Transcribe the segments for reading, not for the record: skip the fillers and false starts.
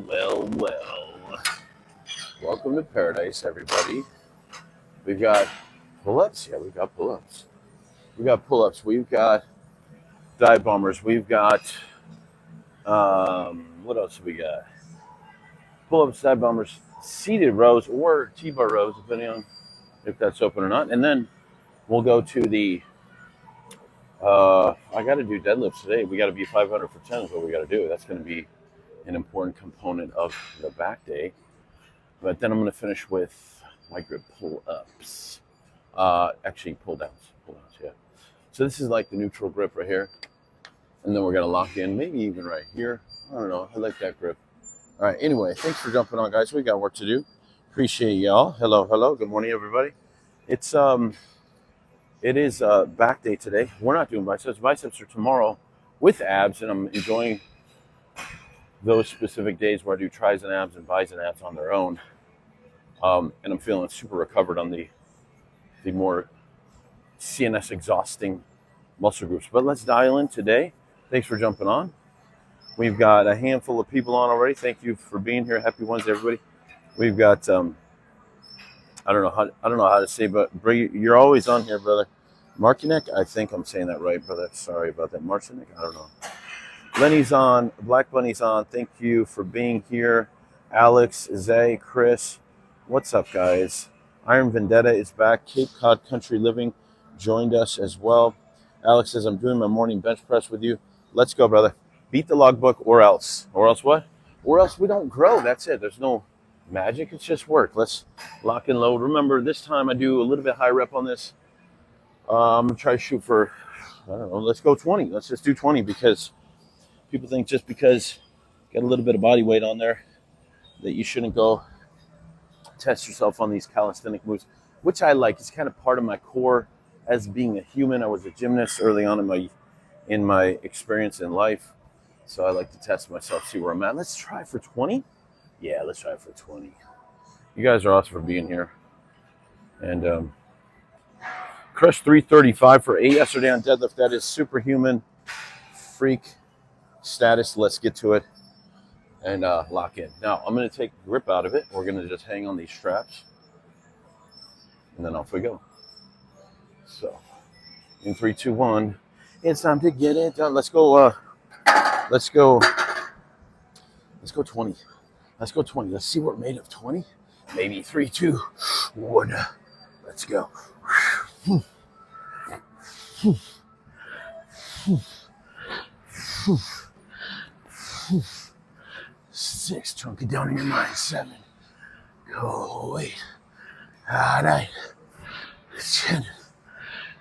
Well. Welcome to paradise, everybody. We've got pull-ups. Yeah, we've got pull-ups. We've got dive bombers. We've got, what else have we got? Pull-ups, dive bombers, seated rows, or T-bar rows, depending on if that's open or not. And then we'll go to the, I got to do deadlifts today. We got to be 500 for 10 is what we got to do. That's going to be an important component of the back day. But then I'm going to finish with my grip pull-ups. Actually, pull-downs, yeah. So this is like the neutral grip right here. And then we're going to lock in, maybe even right here. I don't know. I like that grip. All right. Anyway, thanks for jumping on, guys. We got work to do. Appreciate y'all. Hello. Good morning, everybody. It is back day today. We're not doing biceps. Biceps are tomorrow with abs, and I'm enjoying those specific days where I do tris and abs and bis and abs on their own. And I'm feeling super recovered on the more CNS exhausting muscle groups. But let's dial in today. Thanks for jumping on. We've got a handful of people on already. Thank you for being here. Happy Wednesday, everybody. We've got I don't know how to say, but you're always on here, brother. Markinek, I think I'm saying that right, brother. Sorry about that. Marcinek, I don't know. Lenny's on, Black Bunny's on. Thank you for being here. Alex, Zay, Chris, what's up, guys? Iron Vendetta is back. Cape Cod Country Living joined us as well. Alex says, I'm doing my morning bench press with you. Let's go, brother. Beat the logbook or else. Or else what? Or else we don't grow. That's it. There's no magic. It's just work. Let's lock and load. Remember, this time I do a little bit high rep on this. I'm going to try to shoot for, I don't know, let's go 20. Let's just do 20 because people think just because you got a little bit of body weight on there that you shouldn't go test yourself on these calisthenic moves, which I like. It's kind of part of my core as being a human. I was a gymnast early on in my experience in life, so I like to test myself, see where I'm at. Let's try for 20. Yeah, let's try for 20. You guys are awesome for being here. And crushed 335 for 8 yesterday on deadlift. That is superhuman freak status. Let's get to it and lock in. Now, I'm going to take grip out of it. We're going to just hang on these straps, and then off we go. So, in 3, 2, 1, it's time to get it done. Let's go 20. Let's go 20. Let's see what we're made of. 20? Maybe 3, 2, 1. Let's go. 6, chunk it down in your mind. 7, go 8, 9, 10,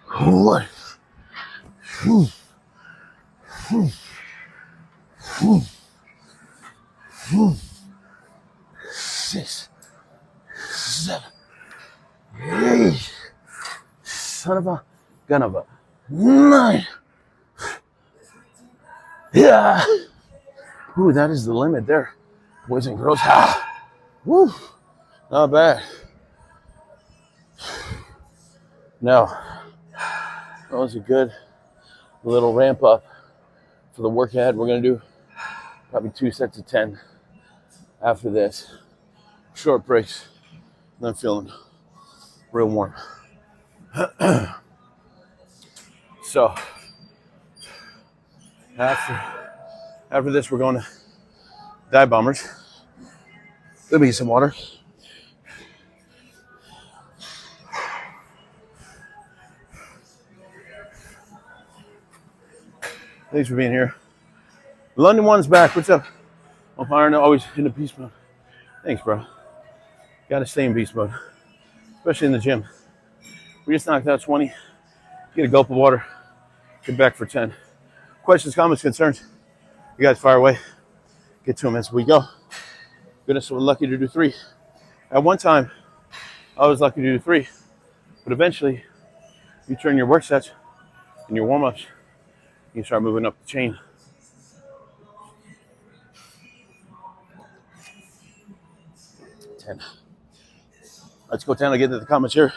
1, 6, 7, 8, son of a gun of a 9. Yeah. Ooh, that is the limit there, boys and girls. Woo, not bad. Now, that was a good little ramp up for the work ahead. We're going to do probably 2 sets of 10 after this. Short breaks. And I'm feeling real warm. So, after this, we're going to dive bombers. There'll be some water. Thanks for being here. London One's back. What's up? I'm firing, always in the beast mode. Thanks, bro. Got to stay in beast mode, especially in the gym. We just knocked out 20. Get a gulp of water. Get back for 10. Questions, comments, concerns? You guys fire away. Get to them as we go. Goodness, we're lucky to do 3. At one time, I was lucky to do 3. But eventually, you turn your work sets and your warm-ups, you start moving up the chain. Let's go down and get to the comments here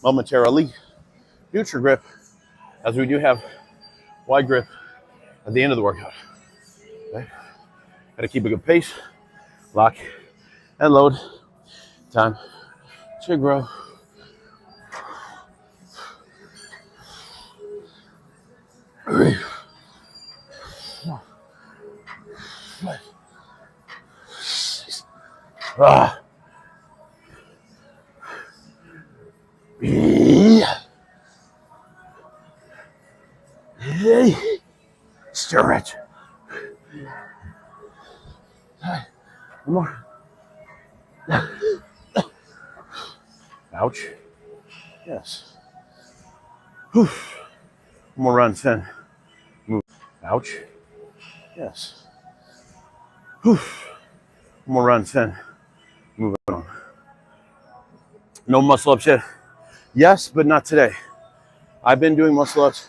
momentarily. Neutral grip, as we do have wide grip at the end of the workout. Okay? Got to keep a good pace. Lock and load. Time to grow. Ah. Stretch. One more. Ouch. Yes. One more run, 10. Move. Ouch. Yes. One more run, 10. Move on. No muscle ups yet. Yes, but not today. I've been doing muscle ups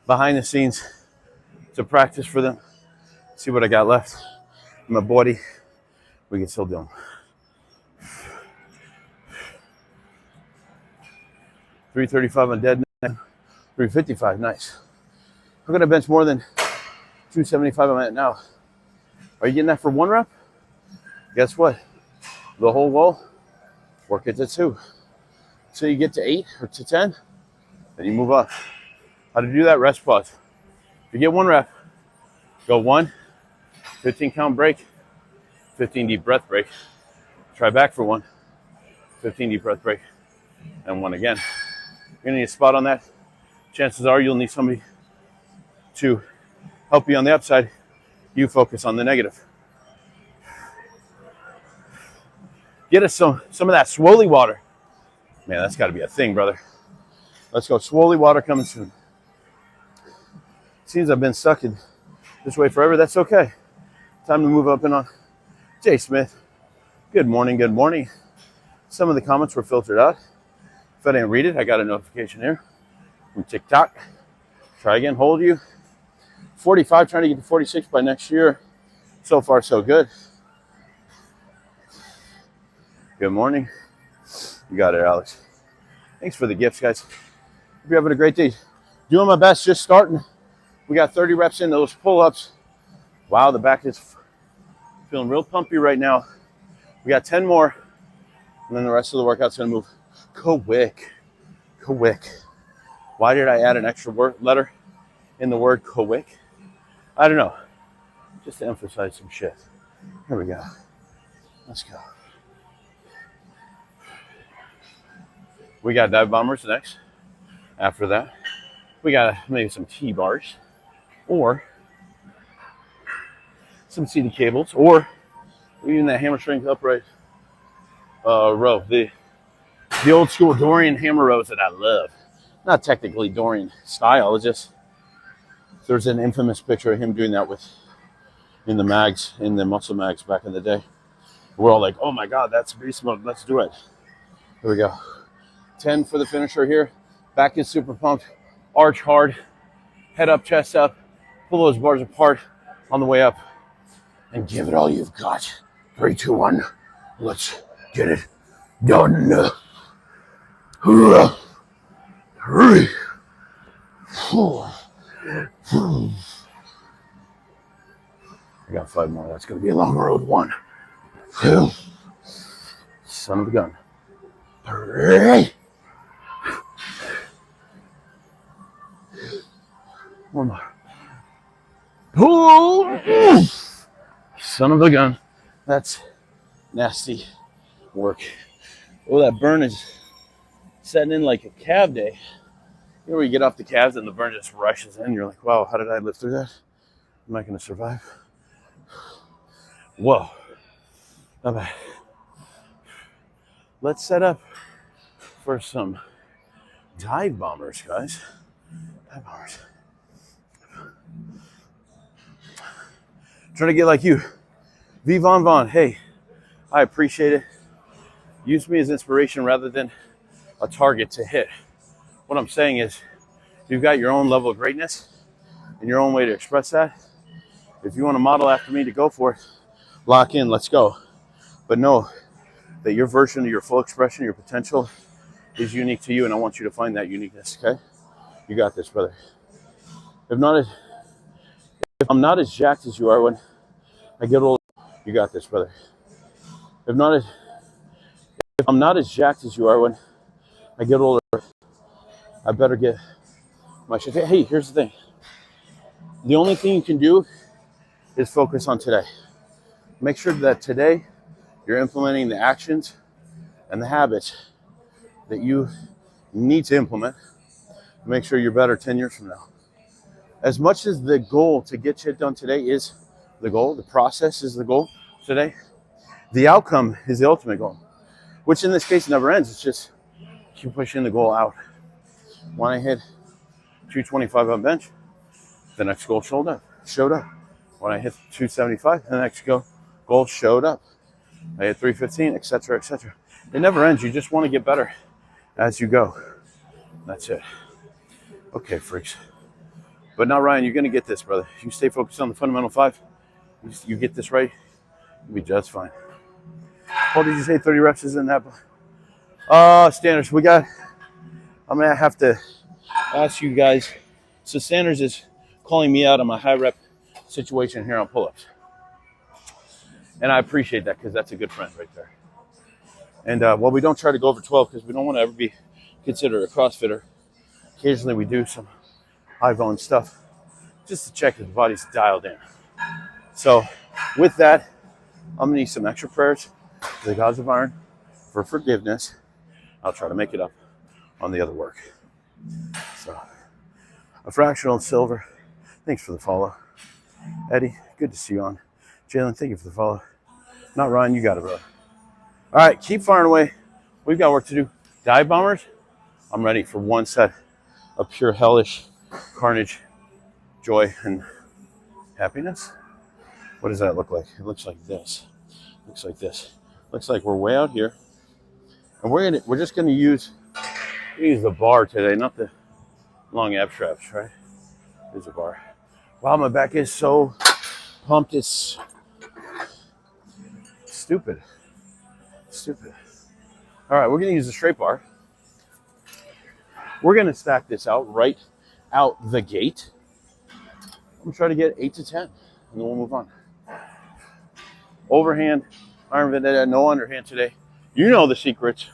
behind the scenes to practice for them. See what I got left in my body. We can still do them. 335 on dead, 355, nice. I'm gonna bench more than 275 I'm at now. Are you getting that for 1 rep? Guess what? The whole goal, work it to 2. So you get to 8 or to 10, then you move up. How to do that? Rest pause. If you get 1 rep, go 1, 15 count break, 15 deep breath break. Try back for 1, 15 deep breath break, and 1 again. You're gonna need a spot on that. Chances are you'll need somebody to help you on the upside. You focus on the negative. Get us some of that swoley water. Man, that's got to be a thing, brother. Let's go. Swoley water coming soon. Seems I've been stuck in this way forever. That's okay. Time to move up and on. Jay Smith. Good morning. Good morning. Some of the comments were filtered out. If I didn't read it, I got a notification here from TikTok. Try again. Hold you. 45, trying to get to 46 by next year. So far, so good. Good morning. You got it, Alex. Thanks for the gifts, guys. Hope you're having a great day. Doing my best, just starting. We got 30 reps in those pull-ups. Wow, the back is feeling real pumpy right now. We got 10 more, and then the rest of the workout's gonna move quick. Why did I add an extra letter in the word quick? I don't know. Just to emphasize some shit. Here we go. Let's go. We got dive bombers next. After that, we got maybe some T-bars or some seated cables or even that hammer strength upright row. The old school Dorian hammer rows that I love. Not technically Dorian style. It's just there's an infamous picture of him doing that in the mags, in the muscle mags back in the day. We're all like, oh my God, that's beast mode. Let's do it. Here we go. 10 for the finisher here. Back is super pumped. Arch hard. Head up, chest up. Pull those bars apart on the way up. And give it all you've got. 3, 2, 1. Let's get it done. 3, 4. I got 5 more. That's going to be a long road. 1, 2. Son of a gun. 3. 1 more. Pull. Son of a gun. That's nasty work. Oh, that burn is setting in like a calf day. You know, where you get off the calves and the burn just rushes in. You're like, wow, how did I live through that? Am I going to survive? Whoa. Not bad. Let's set up for some dive bombers, guys. Dive bombers. Trying to get like you. V Von Von, hey, I appreciate it. Use me as inspiration rather than a target to hit. What I'm saying is, you've got your own level of greatness and your own way to express that. If you want to model after me, to go for it, lock in, let's go. But know that your version of your full expression, your potential is unique to you, and I want you to find that uniqueness, okay? You got this, brother. If I'm not as jacked as you are when I get older, You got this, brother. If I'm not as jacked as you are when I get older, I better get my shit. Hey, here's the thing. The only thing you can do is focus on today. Make sure that today you're implementing the actions and the habits that you need to implement to make sure you're better 10 years from now. As much as the goal to get shit done today is the goal, the process is the goal today, the outcome is the ultimate goal, which in this case never ends. It's just keep pushing the goal out. When I hit 225 on bench, the next goal showed up. When I hit 275, the next goal showed up. I hit 315, etc., etc. It never ends. You just want to get better as you go. That's it. Okay, freaks. But now, Ryan, you're going to get this, brother. You stay focused on the fundamental 5. You get this right, you'll be just fine. What did you say 30 reps is in that? Standards. I'm going to have to ask you guys. So Sanders is calling me out on my high rep situation here on pull-ups. And I appreciate that because that's a good friend right there. And well, we don't try to go over 12 because we don't want to ever be considered a CrossFitter. Occasionally we do some high volume stuff just to check if the body's dialed in. So with that, I'm gonna need some extra prayers to the gods of iron for forgiveness. I'll try to make it up on the other work. So a fractional silver, thanks for the follow. Eddie, good to see you on. Jalen, thank you for the follow. Not Ryan, you got it, bro. All right, keep firing away. We've got work to do. Dive bombers, I'm ready for one set of pure hellish carnage, joy, and happiness. What does that look like? It looks like this. Looks like this. Looks like we're way out here, and we're just gonna use the bar today, not the long ab straps, right? There's a bar. Wow, my back is so pumped. It's stupid. All right, we're gonna use the straight bar. We're gonna stack this out right out the gate. I'm gonna try to get 8 to 10, and then we'll move on. Overhand, iron vendetta, no underhand today. You know the secrets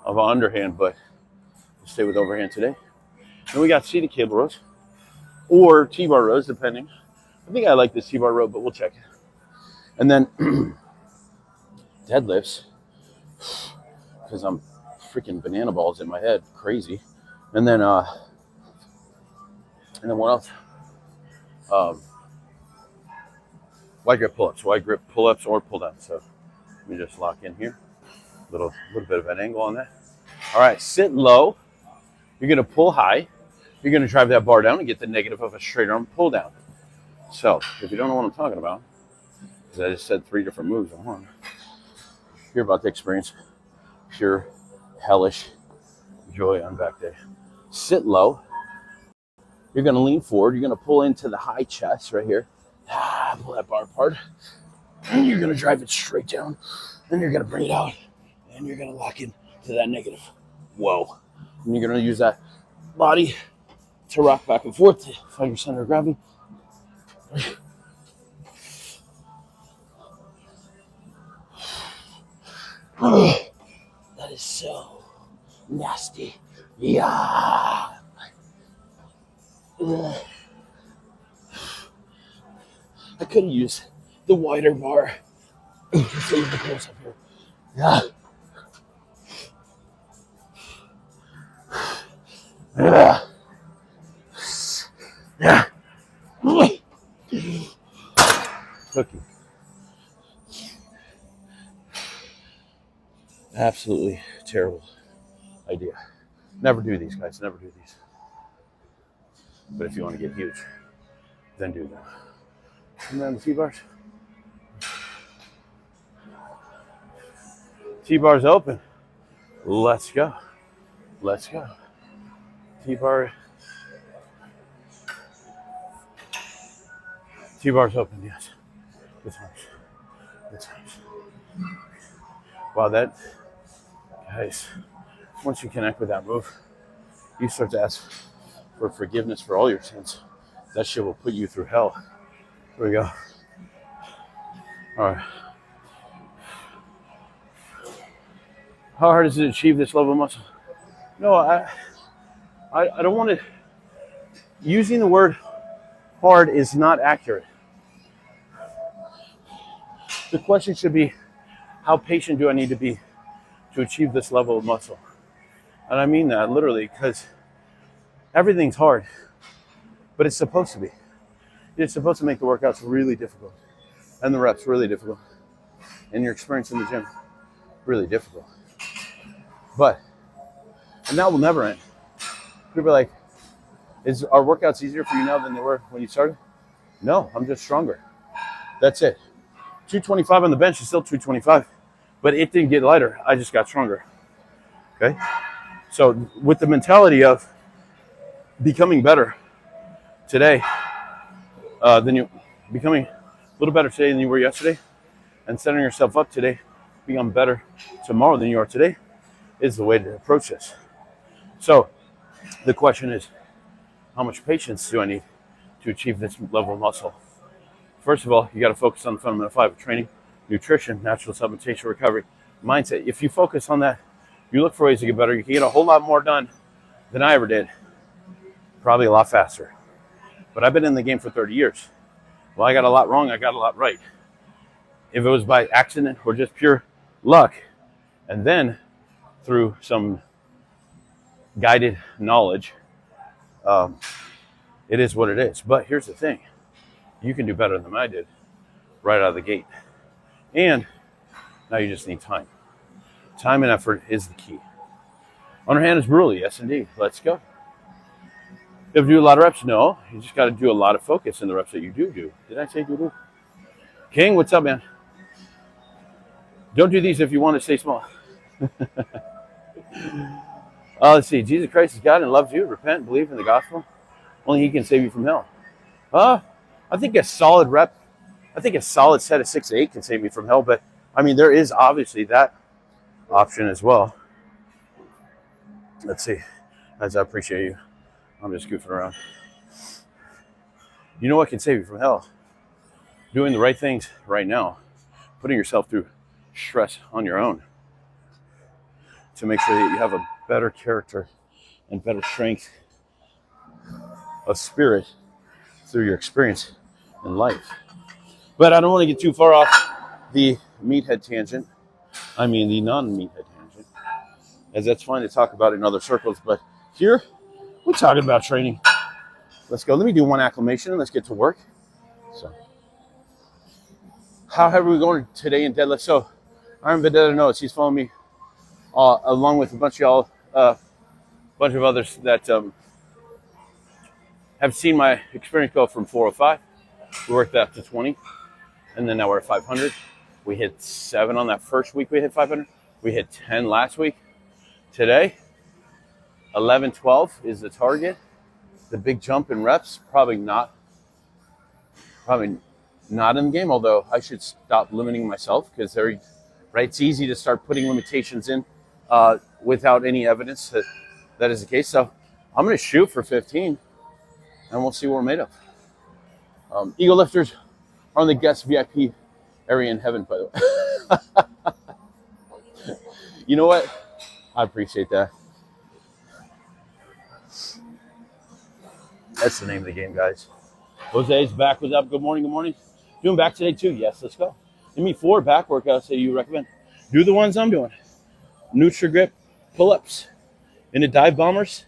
of underhand, but we'll stay with overhand today. Then we got seated cable rows or T-bar rows, depending. I think I like this T-bar row, but we'll check it. And then deadlifts, because I'm freaking banana balls in my head, crazy. And then what else? Wide grip pull-ups or pull-downs. So let me just lock in here. Little bit of an angle on that. All right, sit low. You're gonna pull high. You're gonna drive that bar down and get the negative of a straight arm pull down. So if you don't know what I'm talking about, because I just said 3 different moves in one, you're about to experience pure hellish joy on back day. Sit low. You're going to lean forward. You're going to pull into the high chest right here. Pull that bar apart. And you're going to drive it straight down. Then you're going to bring it out. And you're going to lock in to that negative. Whoa. And you're going to use that body to rock back and forth to find your center of gravity. That is so nasty. Yeah. I could have used the wider bar. Save the close up here. Yeah. Yeah. Yeah. Cookie. Absolutely terrible idea. Never do these, guys. Never do these. But if you want to get huge, then do them. And then the T-bars. T-bars open. Let's go. Let's go. T-bar. T-bars open, yes. Good times. Good times. Wow, that, guys, once you connect with that move, you start to ask for forgiveness for all your sins. That shit will put you through hell. Here we go. All All right. How hard is it to achieve this level of muscle? No, I don't want to. Using the word hard is not accurate. The question should be, how patient do I need to be to achieve this level of muscle? And I mean that literally, because everything's hard, but it's supposed to be. It's supposed to make the workouts really difficult, and the reps really difficult, and your experience in the gym really difficult. And that will never end. People are like, are workouts easier for you now than they were when you started? No, I'm just stronger. That's it. 225 on the bench is still 225, but it didn't get lighter. I just got stronger. Okay? So with the mentality of becoming better today becoming a little better today than you were yesterday, and setting yourself up today, become better tomorrow than you are today, is the way to approach this. So the question is, how much patience do I need to achieve this level of muscle? First of all, you got to focus on the fundamental 5 of training, nutrition, natural supplementation, recovery, mindset. If you focus on that, you look for ways to get better, you can get a whole lot more done than I ever did. Probably a lot faster. But I've been in the game for 30 years. Well, I got a lot wrong, I got a lot right. If it was by accident or just pure luck, and then through some guided knowledge, it is what it is. But here's the thing. You can do better than I did right out of the gate. And now you just need time. Time and effort is the key. Underhand is brutal, yes indeed. Let's go. You have to do a lot of reps? No. You just got to do a lot of focus in the reps that you do. Did I say do? King, what's up, man? Don't do these if you want to stay small. Let's see. Jesus Christ is God and loves you. Repent, believe in the gospel. Only He can save you from hell. I think a solid set of 6 to 8 can save me from hell. But I mean, there is obviously that option as well. Let's see. As I appreciate you, I'm just goofing around. You know what can save you from hell? Doing the right things right now. Putting yourself through stress on your own to make sure that you have a better character and better strength of spirit through your experience in life. But I don't want to get too far off the meathead tangent. I mean the non-meathead tangent, as that's fine to talk about in other circles. But here, we're talking about training. Let's go. Let me do one acclamation and let's get to work. So, how heavy are we going today in deadlift? So, Iron Vendetta knows. He's following me along with a bunch of y'all, bunch of others that have seen my experience go from 405. We worked that up to 20, and then now we're at 500. We hit 7 on that first week we hit 500. We hit 10 last week. Today, 11, 12 is the target. The big jump in reps, probably not in the game, although I should stop limiting myself because it's easy to start putting limitations in without any evidence that is the case. So I'm going to shoot for 15, and we'll see what we're made of. Ego lifters are on the guest VIP area in heaven, by the way. You know what? I appreciate that. That's the name of the game, guys. Jose's back. What's up? Good morning. Good morning. Doing back today, too. Yes, let's go. Give me 4 back workouts that you recommend. Do the ones I'm doing. Nutri-Grip pull-ups, into dive bombers,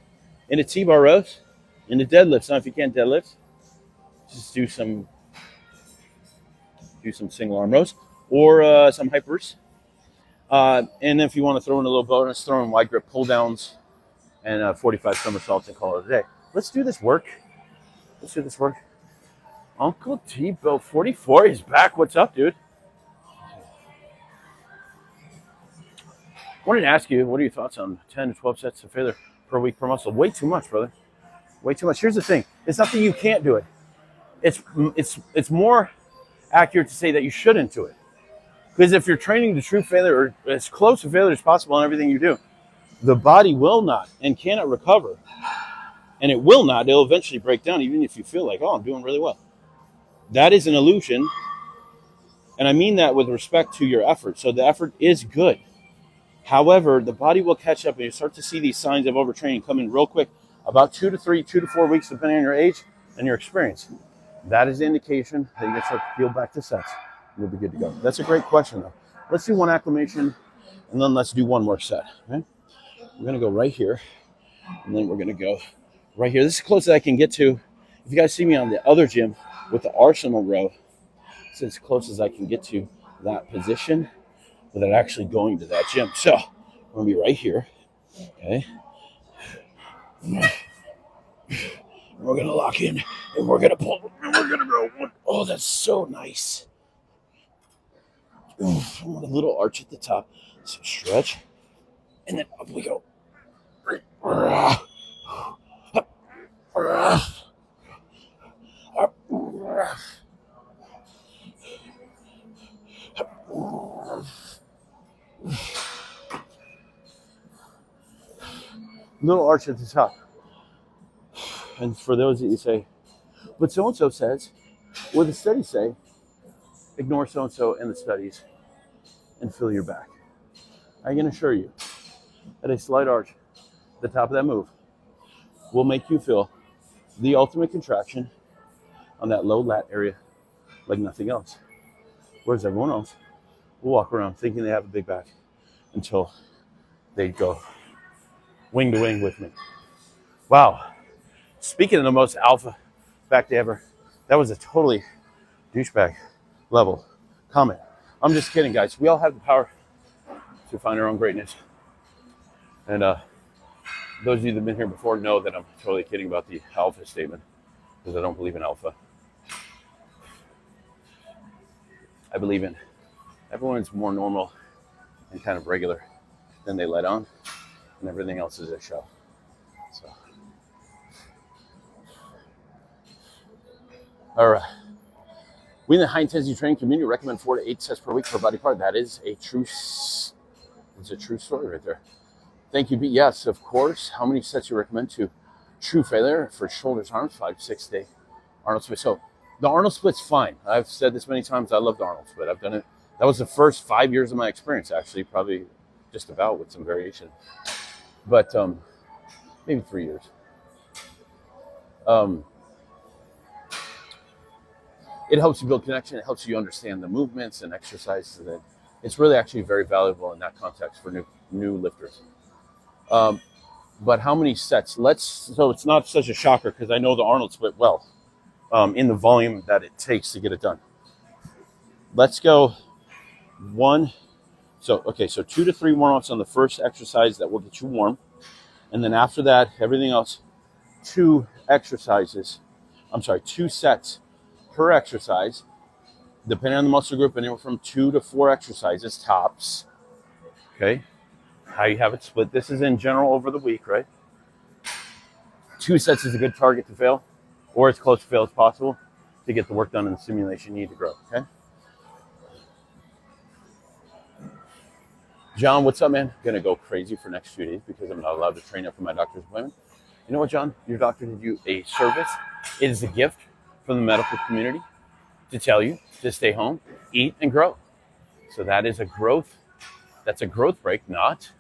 into T-bar rows, into deadlifts. Now, if you can't deadlift, just do some single arm rows or some hypers. And if you want to throw in a little bonus, throw in wide grip pull downs and 45 somersaults and call it a day. Let's do this work. Uncle T-Bill 44 is back. What's up, dude? I wanted to ask you, what are your thoughts on 10 to 12 sets of failure per week per muscle? Way too much, brother. Way too much. Here's the thing. It's not that you can't do it. It's more accurate to say that you shouldn't do it. Because if you're training to true failure or as close to failure as possible in everything you do, the body will not and cannot recover. And it'll eventually break down even if you feel like, oh, I'm doing really well. That is an illusion And I mean that with respect to your effort. So the effort is good. However, the body will catch up, and you start to see these signs of overtraining come in real quick, about 2 to 4 weeks, depending on your age and your experience. That is the indication that you can start to feel back to sets. You'll be good to go. That's a great question, though. Let's do one acclimation, and then let's do one more set. Okay? We're going to go right here, and then we're going to go right here. This is as close as I can get to. If you guys see me on the other gym with the Arsenal row, it's as close as I can get to that position without actually going to that gym. So we're going to be right here. Okay? We're going to lock in, and we're going to pull, and we're going to go. Oh, that's so nice. Ooh, a little arch at the top. So stretch, and then up we go. Little arch at the top. And for those that you say, but so-and-so says, what the studies say, ignore so-and-so and the studies and feel your back. I can assure you that a slight arch at the top of that move will make you feel the ultimate contraction on that low lat area like nothing else. Whereas everyone else will walk around thinking they have a big back until they go wing to wing with me. Wow. Speaking of the most alpha back day ever, that was a totally douchebag level comment. I'm just kidding, guys. We all have the power to find our own greatness. And those of you that have been here before know that I'm totally kidding about the alpha statement because I don't believe in alpha. I believe in everyone's more normal and kind of regular than they let on, and everything else is a show. So, all right. We in the high intensity training community recommend 4 to 8 sets per week per body part. That is a true story right there. Thank you, B. Yes, of course. How many sets you recommend to true failure for shoulders, arms, 5 to 6 day Arnold split? So the Arnold split's fine. I've said this many times. I love the Arnold split. I've done it. That was the first 5 years of my experience, actually, probably just about with some variation. But maybe 3 years. It helps you build connection. It helps you understand the movements and exercises. That it's really actually very valuable in that context for new lifters. But how many sets? So it's not such a shocker because I know the Arnold split well in the volume that it takes to get it done. Let's go 1. So 2 to 3 warm-ups on the first exercise that will get you warm. And then after that, everything else, 2 sets per exercise, depending on the muscle group, anywhere from 2 to 4 exercises tops. Okay, how you have it split. This is in general over the week, right? 2 sets is a good target to fail, or as close to fail as possible to get the work done in the simulation you need to grow. Okay. John, what's up, man? Gonna go crazy for next few days because I'm not allowed to train after my doctor's appointment. You know what, John? Your doctor did you a service. It is a gift from the medical community to tell you to stay home, eat, and grow. So that is a growth. That's a growth break, not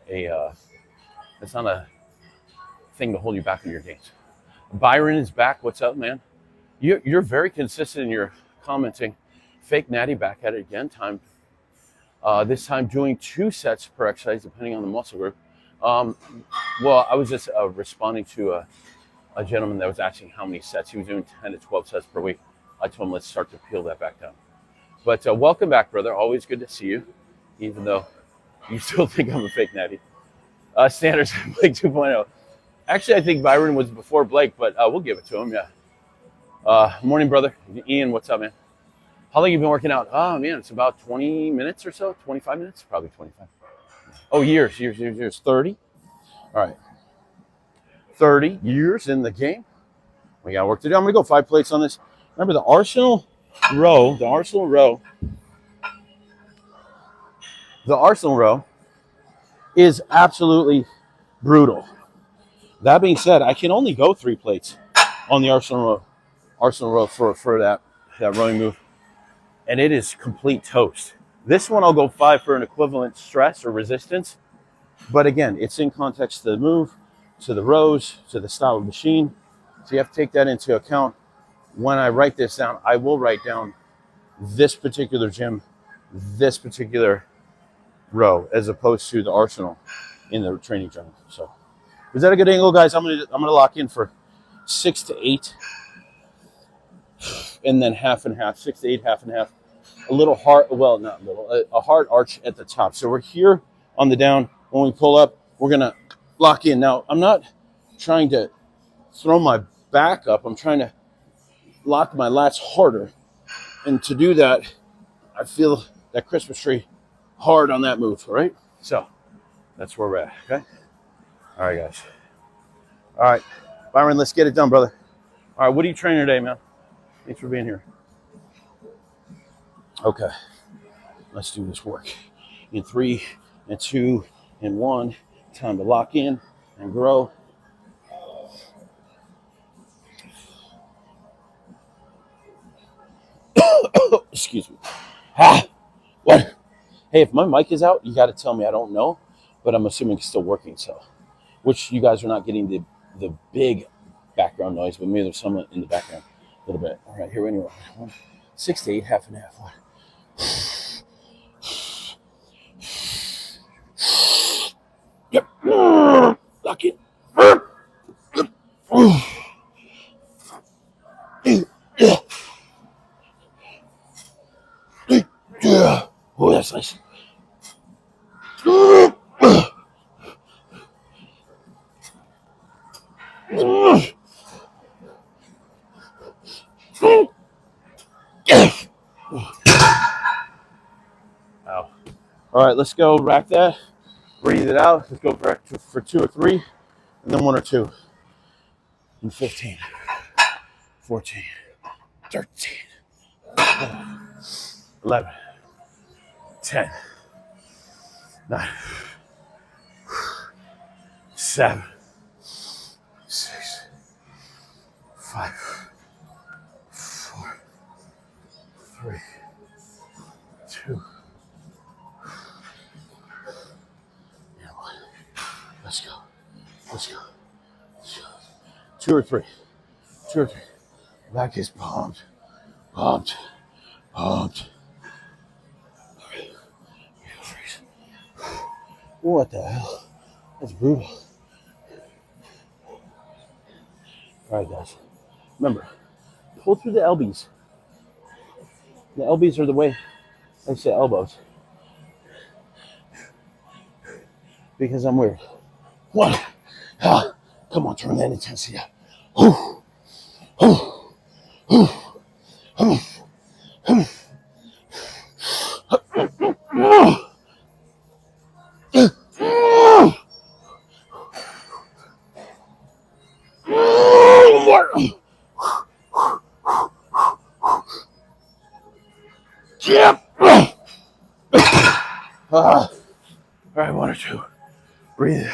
it's not a thing to hold you back in your gains. Byron is back. What's up, man? You're very consistent in your commenting. Fake Natty back at it again. This time doing 2 sets per exercise, depending on the muscle group. Well, I was just responding to a gentleman that was asking how many sets. He was doing 10 to 12 sets per week. I told him let's start to peel that back down. But welcome back, brother. Always good to see you, even though you still think I'm a fake Natty. Standards, Blake 2.0. Actually, I think Byron was before Blake, but we'll give it to him, yeah. Morning, brother. Ian, what's up, man? How long have you been working out? Oh, man, it's about 20 minutes or so, 25 minutes, probably 25. Oh, years. 30. All right. 30 years in the game. We got work to do. I'm going to go 5 plates on this. Remember the Arsenal row is absolutely brutal. That being said, I can only go 3 plates on the Arsenal row for that that rowing move, and it is complete toast. This one I'll go 5 for an equivalent stress or resistance. But again, it's in context to the move, to the rows, to the style of machine. So you have to take that into account. When I write this down, I will write down this particular gym, this particular row, as opposed to the arsenal in the training journal. So is that a good angle, guys? I'm gonna lock in for 6 to 8, and then half and half, 6 to 8, half and half. A little hard, well, not little, a hard arch at the top. So we're here on the down. When we pull up, we're gonna lock in. Now, I'm not trying to throw my back up. I'm trying to lock my lats harder. And to do that, I feel that Christmas tree hard on that move, all right? So that's where we're at, okay? All right, guys. All right, Byron, let's get it done, brother. All right, what are you training today, man? Thanks for being here. Okay, let's do this work. In 3 and 2 and 1, time to lock in and grow. Excuse me. What? Hey, if my mic is out, you got to tell me. I don't know, but I'm assuming it's still working. So, which you guys are not getting the big background noise, but maybe there's some in the background a little bit. All right, here we go. 6 to 8, half and half. 1. Yep. Lock it. Oh, that's nice. Wow. All right, let's go rack that. Breathe it out. Let's go for 2 or 3, and then 1 or 2. And 15, 14, 13, 11, 10, 9, 7, 6, 5, 4, 3, 2, and 1. Let's go. Let's go. 2 or 3. 2 or 3. Back is pumped. Pumped. Pumped. What the hell? That's brutal. All right, guys. Remember, pull through the LBs. The LBs are the way I say elbows. Because I'm weird. 1. Come on, turn that intensity up. All right, 1 or 2. Breathe it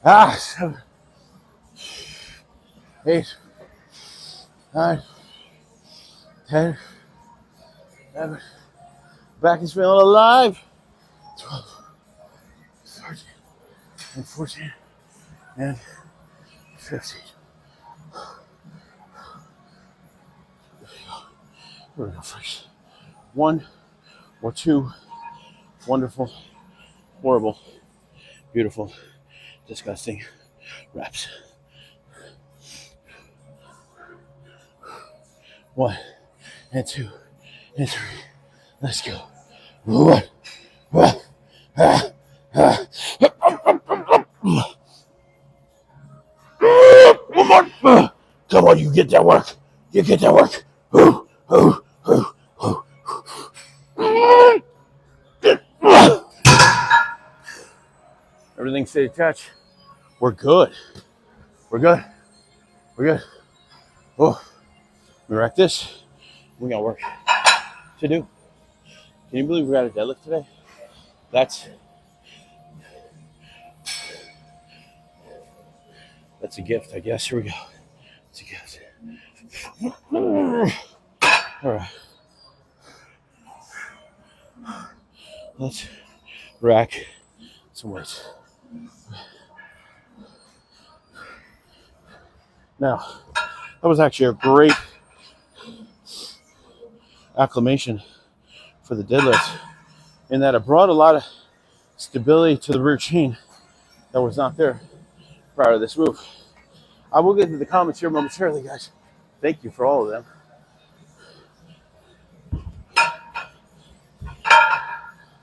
out. 7, 8, 9, 10, 11. Back is feeling alive. 12, 13, and 14, and 15. Here we go, freaks. 1 or 2 wonderful, horrible, beautiful, disgusting reps. 1 and 2 and 3. Let's go. 1. One more. Come on, you get that work. You get that work. Everything stay attached. We're good. We're good. We're good. Oh, we rack this. We got work to do. Can you believe we got a deadlift today? That's That's a gift, I guess. Here we go. It's a gift. All right. Let's rack some weights. Now, that was actually a great acclimation for the deadlift in that it brought a lot of stability to the rear chain that was not there prior to this move. I will get to the comments here momentarily, guys. Thank you for all of them.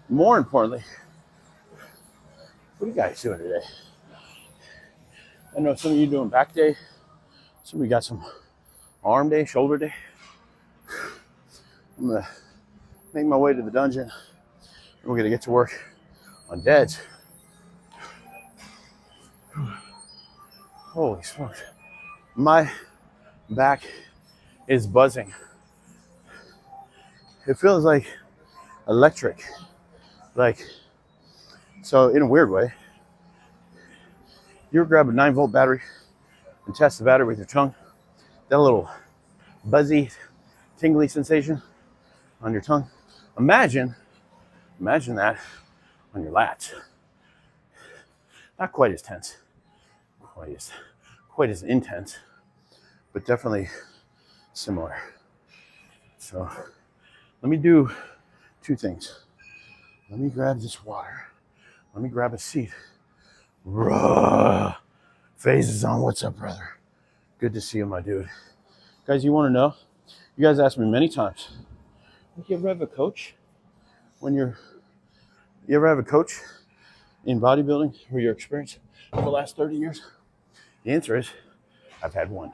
More importantly, what are you guys doing today? I know some of you doing back day. Some of you got some arm day, shoulder day. I'm gonna make my way to the dungeon. We're gonna get to work on deads. Holy smokes. My back is buzzing. It feels like electric. Like, so in a weird way, you grab a 9-volt battery and test the battery with your tongue. That little buzzy, tingly sensation on your tongue. Imagine that on your lats. Not quite as tense, quite as intense, but definitely similar. So let me do two things. Let me grab this water. Let me grab a seat. Phases on. What's up, brother? Good to see you, my dude. Guys, you want to know? You guys asked me many times. You ever have a coach you ever have a coach in bodybuilding or your experience over the last 30 years? The answer is, I've had one.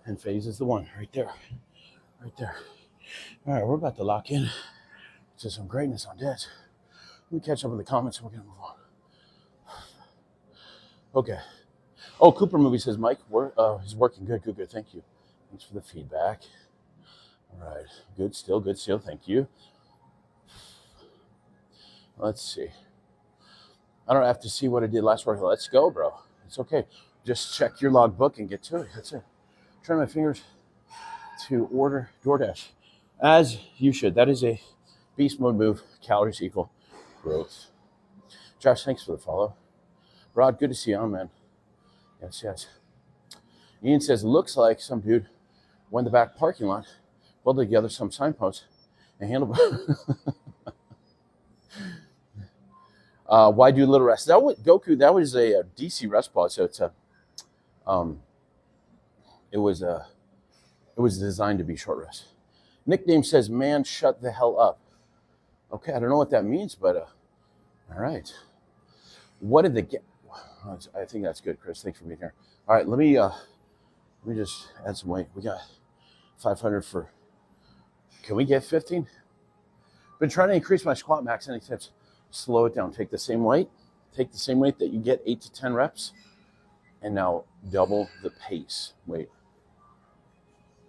And Phase is the one right there. Right there. All right, we're about to lock in to some greatness on deads. Let me catch up in the comments and we're going to move on. Okay. Oh, Cooper Movie says, Mike, he's working good. Thank you. Thanks for the feedback. All right. Good still. Thank you. Let's see. I don't have to see what I did last workout. Let's go, bro. It's okay. Just check your logbook and get to it. That's it. Turn my fingers to order DoorDash. As you should. That is a beast mode move. Calories equal growth. Josh, thanks for the follow. Rod, good to see you on, man. Yes. Ian says, looks like some dude went in the back parking lot, welded together some signposts and handlebar. Why do little rest? That was Goku. That was a DC rest pod. So it's it was designed to be short rest. Nickname says, man, shut the hell up. Okay, I don't know what that means, but all right. What did they get? I think that's good, Chris. Thanks for being here. All right, let me just add some weight. We got 500 for. Can we get 15? Been trying to increase my squat max. Any tips? Slow it down. Take the same weight. Take the same weight that you get 8 to 10 reps, and now double the pace. Wait.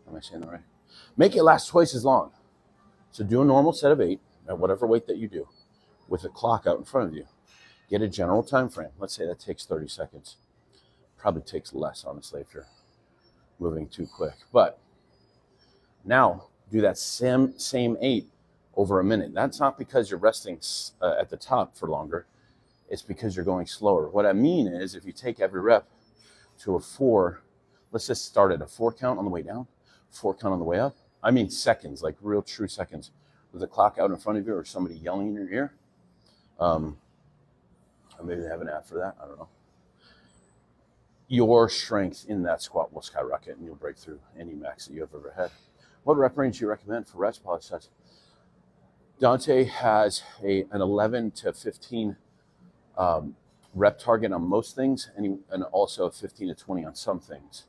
Am I saying that right? Make it last twice as long. So do a normal set of 8 at whatever weight that you do, with a clock out in front of you. Get a general time frame. Let's say that takes 30 seconds. Probably takes less, honestly, if you're moving too quick. But now do that same 8 over a minute. That's not because you're resting at the top for longer. It's because you're going slower. What I mean is, if you take every rep to a 4, let's just start at a 4 count on the way down, 4 count on the way up. I mean seconds, like real true seconds, with a clock out in front of you or somebody yelling in your ear. Or maybe they have an app for that. I don't know. Your strength in that squat will skyrocket and you'll break through any max that you have ever had. What rep range do you recommend for rest pod sets? Dante has an 11 to 15 rep target on most things, and also a 15 to 20 on some things.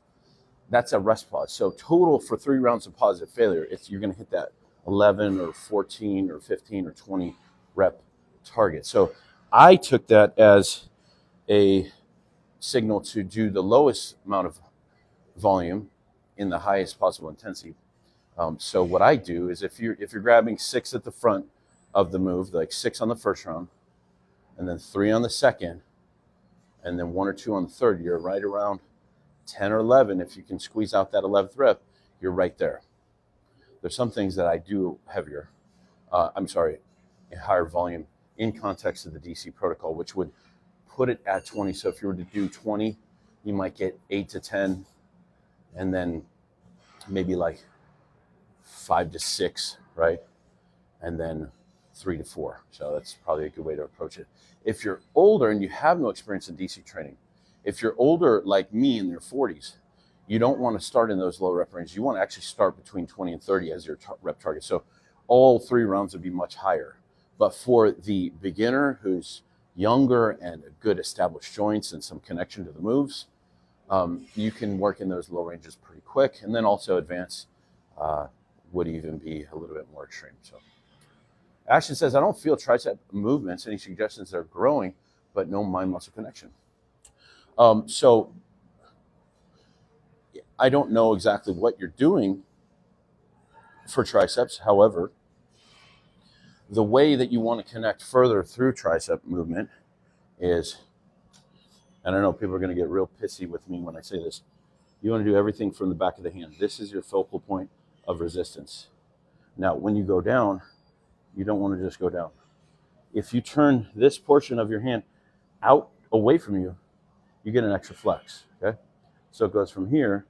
That's a rest pause. So total for 3 rounds of positive failure, you're going to hit that 11 or 14 or 15 or 20 rep target. So I took that as a signal to do the lowest amount of volume in the highest possible intensity. So what I do is, if you're grabbing 6 at the front of the move, like 6 on the first round, and then 3 on the second, and then 1 or 2 on the third, you're right around 10 or 11. If you can squeeze out that 11th rep, you're right there. There's some things that I do heavier, in higher volume in context of the DC protocol, which would put it at 20. So if you were to do 20, you might get 8 to 10, and then maybe like 5 to 6, right? And then 3 to 4. So that's probably a good way to approach it. If you're older and you have no experience in DC training, if you're older like me in your 40s, you don't want to start in those low rep ranges. You want to actually start between 20 and 30 as your rep target. So all 3 rounds would be much higher. But for the beginner who's younger and good established joints and some connection to the moves, you can work in those low ranges pretty quick. And then also advance would even be a little bit more extreme. So Ashton says, I don't feel tricep movements. Any suggestions they're growing, but no mind-muscle connection. So I don't know exactly what you're doing for triceps. However, the way that you want to connect further through tricep movement is, and I know people are going to get real pissy with me when I say this, you want to do everything from the back of the hand. This is your focal point of resistance. Now, when you go down, you don't want to just go down. If you turn this portion of your hand out away from you, you get an extra flex, okay? So it goes from here.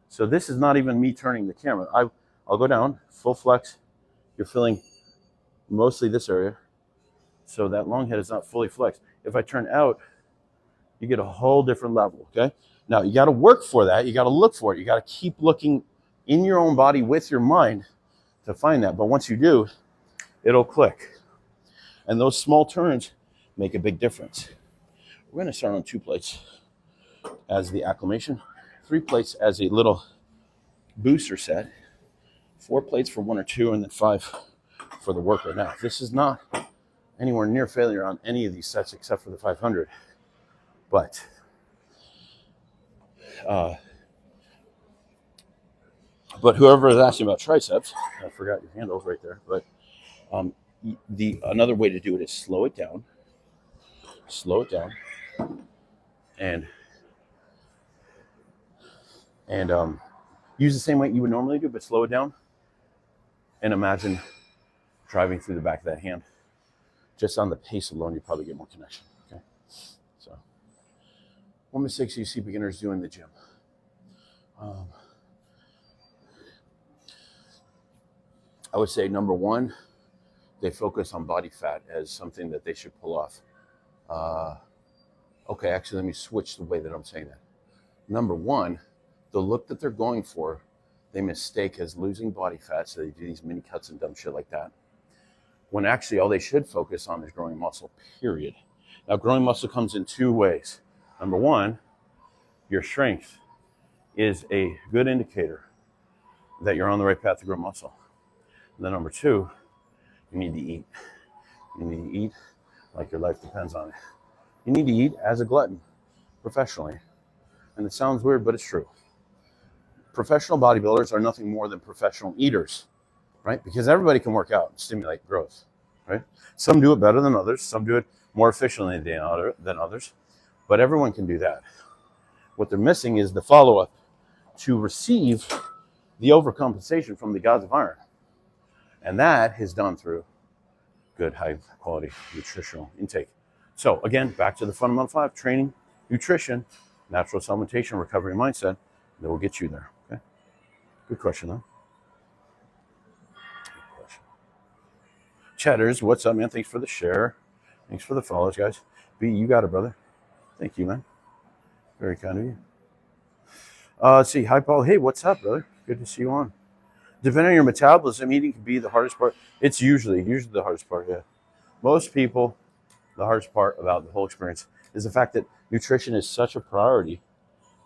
So this is not even me turning the camera. I'll go down, full flex. You're feeling mostly this area. So that long head is not fully flexed. If I turn out, you get a whole different level, okay? Now, you got to work for that. You got to look for it. You got to keep looking in your own body with your mind to find that. But once you do, it'll click. And those small turns make a big difference. We're going to start on 2 plates as the acclimation, 3 plates as a little booster set, 4 plates for 1 or 2, and then 5 for the worker. Now, this is not anywhere near failure on any of these sets except for the 500. But whoever is asking about triceps, I forgot your handles right there. But another way to do it is slow it down, and use the same weight you would normally do, but slow it down. And imagine driving through the back of that hand. Just on the pace alone, you probably get more connection. Okay, so one mistake you see beginners do in the gym. I would say number 1, they focus on body fat as something that they should pull off. Okay, actually, let me switch the way that I'm saying that. Number 1, the look that they're going for, they mistake as losing body fat, so they do these mini cuts and dumb shit like that. When actually all they should focus on is growing muscle, period. Now, growing muscle comes in 2 ways. Number 1, your strength is a good indicator that you're on the right path to grow muscle. And then number 2, you need to eat. You need to eat like your life depends on it. You need to eat as a glutton, professionally. And it sounds weird, but it's true. Professional bodybuilders are nothing more than professional eaters, right? Because everybody can work out and stimulate growth, right? Some do it better than others. Some do it more efficiently than others. But everyone can do that. What they're missing is the follow-up to receive the overcompensation from the gods of iron. And that is done through good, high-quality nutritional intake. So, again, back to the fundamental 5, training, nutrition, natural supplementation, recovery mindset, that will get you there. Okay? Good question, though. Good question. Chatters, what's up, man? Thanks for the share. Thanks for the follows, guys. B, you got it, brother. Thank you, man. Very kind of you. Let's see. Hi, Paul. Hey, what's up, brother? Good to see you on. Depending on your metabolism, eating can be the hardest part. It's usually the hardest part, yeah. Most people, the hardest part about the whole experience is the fact that nutrition is such a priority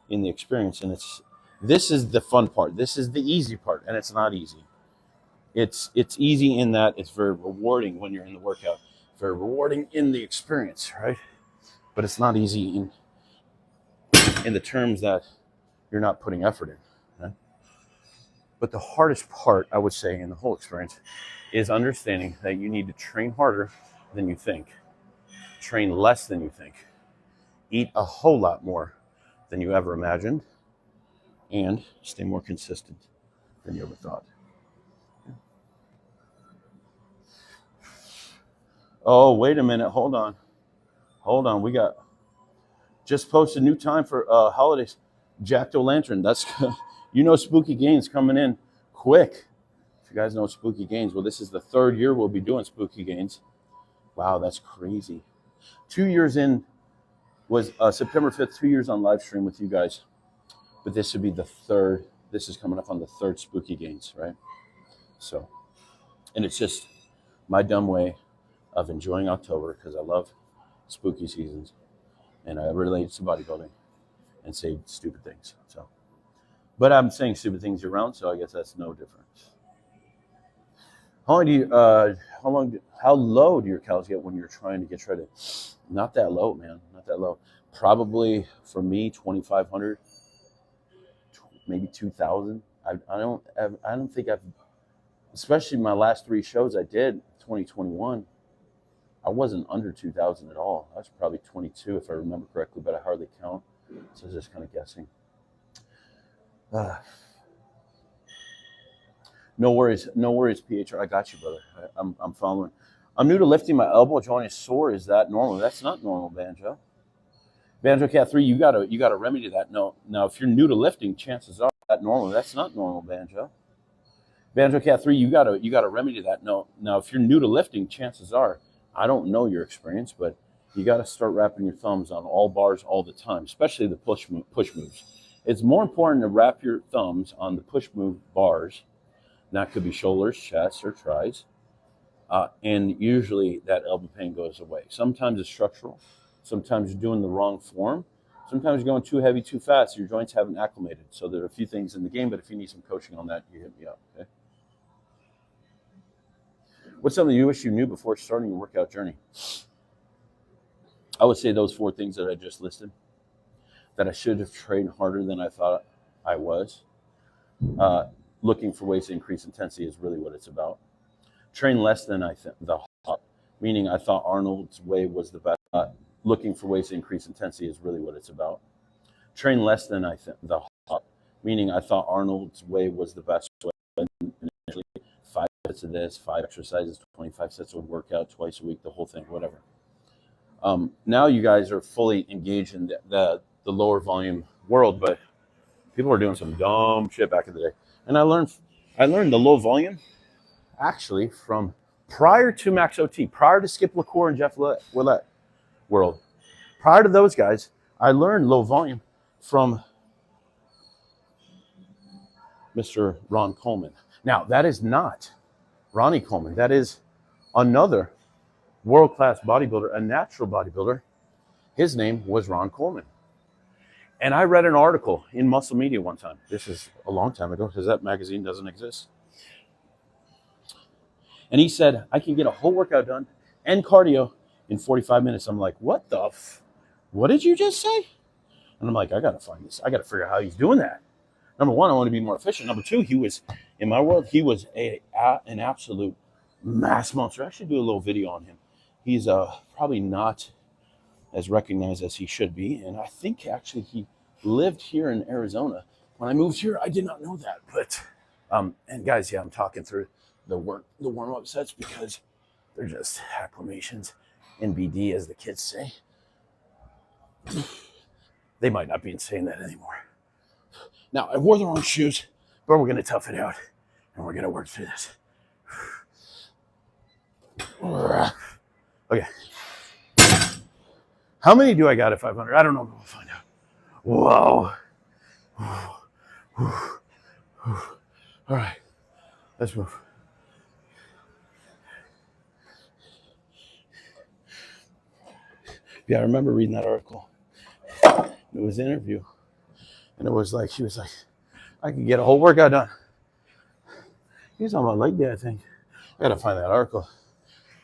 in the experience. And this is the fun part. This is the easy part, and it's not easy. It's easy in that it's very rewarding when you're in the workout. Very rewarding in the experience, right? But it's not easy in the terms that you're not putting effort in. Right? But the hardest part, I would say, in the whole experience is understanding that you need to train harder than you think, train less than you think, eat a whole lot more than you ever imagined, and stay more consistent than you ever thought. Oh, wait a minute. Hold on. We got just posted new time for holidays. Jack-o'-lantern. That's Spooky Games coming in quick. If you guys know Spooky Games, well, this is the 3rd year we'll be doing Spooky Games. Wow, that's crazy. 2 years in was September 5th, 2 years on live stream with you guys. But this would be the 3rd. This is coming up on the 3rd Spooky Games, right? So, and it's just my dumb way of enjoying October because I love spooky seasons and I relate to bodybuilding and say stupid things. So, but I'm saying stupid things year round, so I guess that's no different. How low do your calories get when you're trying to get shredded? Not that low, man. Not that low. Probably for me, 2,500, maybe 2,000. I don't think I've, especially my last 3 shows I did 2021. I wasn't under 2,000 at all. I was probably 22 if I remember correctly, but I hardly count, so I was just kind of guessing. No worries, PHR. I got you, brother. I'm following. I'm new to lifting. My elbow joint is sore. Is that normal? That's not normal, Banjo. Banjo Cat 3, you got to remedy that. No. Now, if you're new to lifting, chances are that normal. That's not normal, Banjo. Banjo Cat 3, you got to remedy that. No. Now, if you're new to lifting, chances are, I don't know your experience, but you got to start wrapping your thumbs on all bars all the time, especially the push moves. It's more important to wrap your thumbs on the push move bars. That could be shoulders, chest, or tries. And usually that elbow pain goes away. Sometimes it's structural. Sometimes you're doing the wrong form. Sometimes you're going too heavy, too fast. Your joints haven't acclimated. So there are a few things in the game, but if you need some coaching on that, you hit me up, okay? What's something you wish you knew before starting your workout journey? I would say those 4 things that I just listed. That I should have trained harder than I thought I was. Looking for ways to increase intensity is really what it's about. Train less than I thought, meaning I thought Arnold's way was the best. Looking for ways to increase intensity is really what it's about. Train less than I thought, meaning I thought Arnold's way was the best way. Initially, 5 sets of this, 5 exercises, 25 sets of workout twice a week, the whole thing, whatever. Now you guys are fully engaged in the lower volume world, but people were doing some dumb shit back in the day. And I learned the low volume actually from prior to Max OT, prior to Skip LaCour and Jeff Willett world. Prior to those guys, I learned low volume from Mr. Ron Coleman. Now, that is not Ronnie Coleman. That is another world-class bodybuilder, a natural bodybuilder. His name was Ron Coleman. And I read an article in Muscle Media one time. This is a long time ago because that magazine doesn't exist. And he said, I can get a whole workout done and cardio in 45 minutes. I'm like, what did you just say? And I'm like, I got to find this. I got to figure out how he's doing that. Number 1, I want to be more efficient. Number 2, in my world, he was an absolute mass monster. I should do a little video on him. He's probably not as recognized as he should be. And I think actually he lived here in Arizona. When I moved here, I did not know that. But, and guys, yeah, I'm talking through the warm-up sets because they're just acclamations. NBD, as the kids say. They might not be saying that anymore. Now, I wore the wrong shoes, but we're going to tough it out. And we're going to work through this. Okay. How many do I got at 500? I don't know. We'll find out. Whoa. All right. Let's move. Yeah, I remember reading that article. It was an interview. And it was like, she was like, I can get a whole workout done. He was talking about leg day, I think. I got to find that article.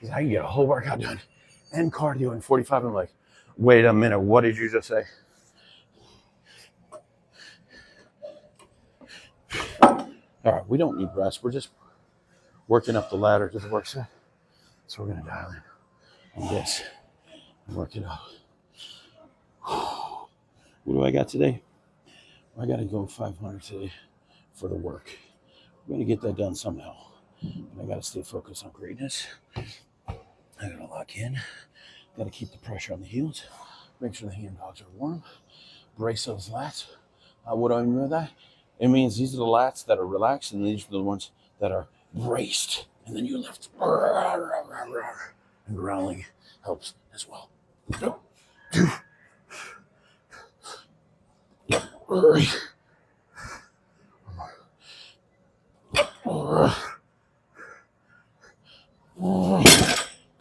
He's like, I can get a whole workout done and cardio in 45. I'm like, wait a minute, what did you just say? All right, we don't need rest. We're just working up the ladder to the work set. So we're going to dial in on this and work it out. What do I got today? I got to go 500 today for the work. I'm going to get that done somehow. And I got to stay focused on greatness. I got to lock in. Got to keep the pressure on the heels. Make sure the hand dogs are warm. Brace those lats. What do I mean by that? It means these are the lats that are relaxed, and these are the ones that are braced. And then you lift. And growling helps as well.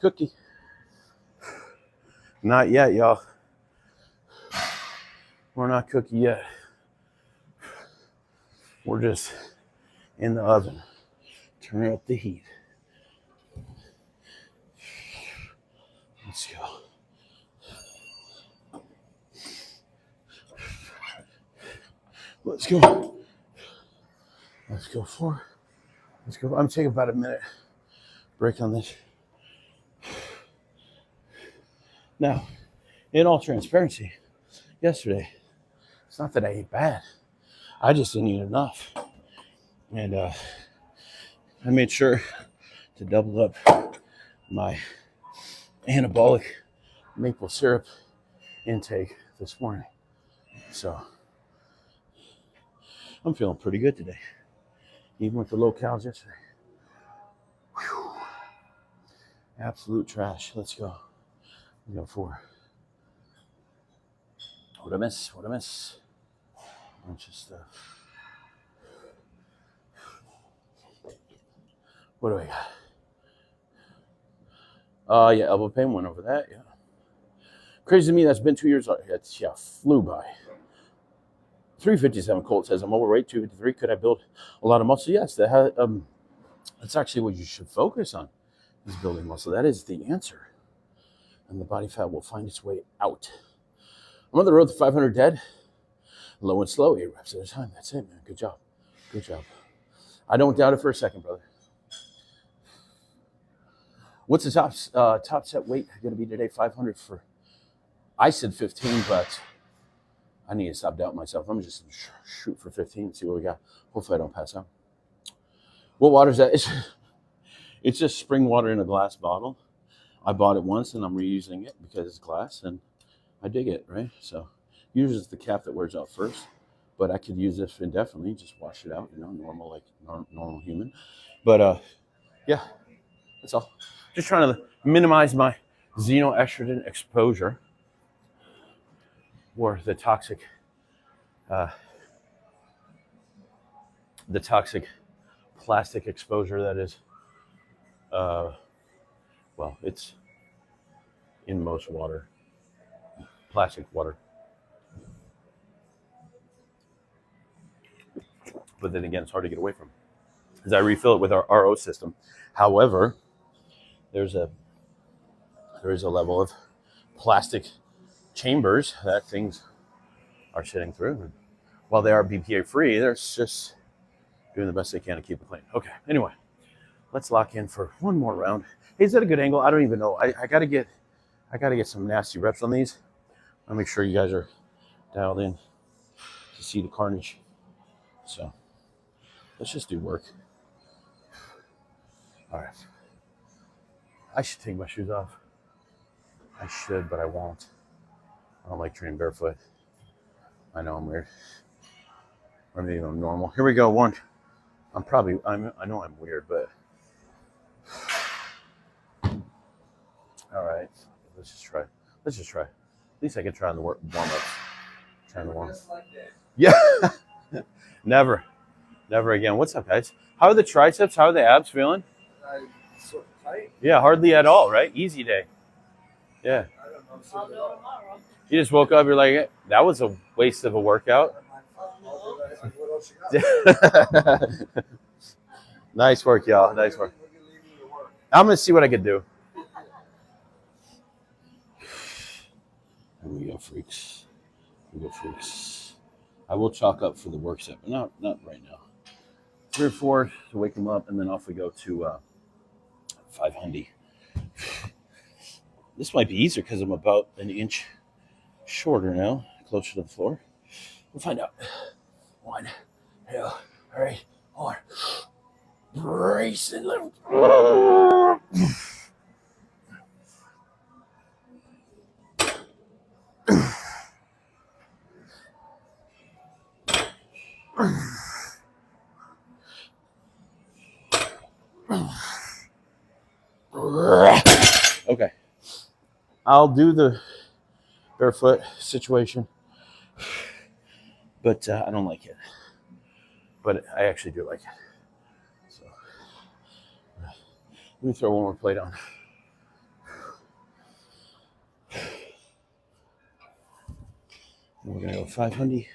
Cookie. Not yet, y'all. We're not cookie yet. We're just in the oven. Turn up the heat. Let's go. Let's go. Let's go 4. Let's go. I'm taking about a minute break on this. Now, in all transparency, yesterday, it's not that I ate bad. I just didn't eat enough. And I made sure to double up my anabolic maple syrup intake this morning. So I'm feeling pretty good today, even with the low calories yesterday. Whew. Absolute trash. Let's go. We got 4. What I miss? What I miss? Bunch of stuff. What do I got? Yeah, elbow pain. Went over that. Yeah. Crazy to me. That's been 2 years. That's flew by. 357 Colt says I'm overweight. 253. Could I build a lot of muscle? Yes. That's actually what you should focus on. Is building muscle. That is the answer. And the body fat will find its way out. I'm on the road to 500 dead. Low and slow, 8 reps at a time. That's it, man. Good job. Good job. I don't doubt it for a second, brother. What's the top set weight going to be today? 500 for. I said 15, but I need to stop doubting myself. I'm just shoot for 15 and see what we got. Hopefully I don't pass out. What water is that? It's just spring water in a glass bottle. I bought it once and I'm reusing it because it's glass and I dig it, right? So usually it's the cap that wears out first, but I could use this indefinitely. Just wash it out, normal, like normal human. But yeah, that's all. Just trying to minimize my xenoestrogen exposure or the toxic plastic exposure that is, well, it's in most water, plastic water. But then again, it's hard to get away from as I refill it with our RO system. However, there is a level of plastic chambers that things are sitting through. And while they are BPA free, they're just doing the best they can to keep it clean. Okay, anyway, let's lock in for one more round. Hey, is that a good angle? I don't even know. I gotta get some nasty reps on these. I'll make sure you guys are dialed in to see the carnage. So let's just do work. All right. I should take my shoes off. I should, but I won't. I don't like training barefoot. I know I'm weird. Or maybe I'm normal. Here we go. 1. I know I'm weird, but all right. Let's just try. At least I can try on the warm-ups. Try on the warm-ups. Yeah. Never again. What's up, guys? How are the triceps? How are the abs feeling? So tight. Yeah, hardly at all, right? Easy day. Yeah. I'll do it tomorrow. You just woke up, you're like, that was a waste of a workout. Nice work, y'all. Nice work. I'm going to see what I can do. Here we go, freaks. I will chalk up for the work set, but not right now. 3 or 4 to wake them up, and then off we go to 500. This might be easier because I'm about an inch shorter now, closer to the floor. We'll find out. 1, 2, 3, 4. Brace and lift. Okay. I'll do the barefoot situation, but I don't like it. But I actually do like it. So let me throw one more plate on. We're gonna go 500.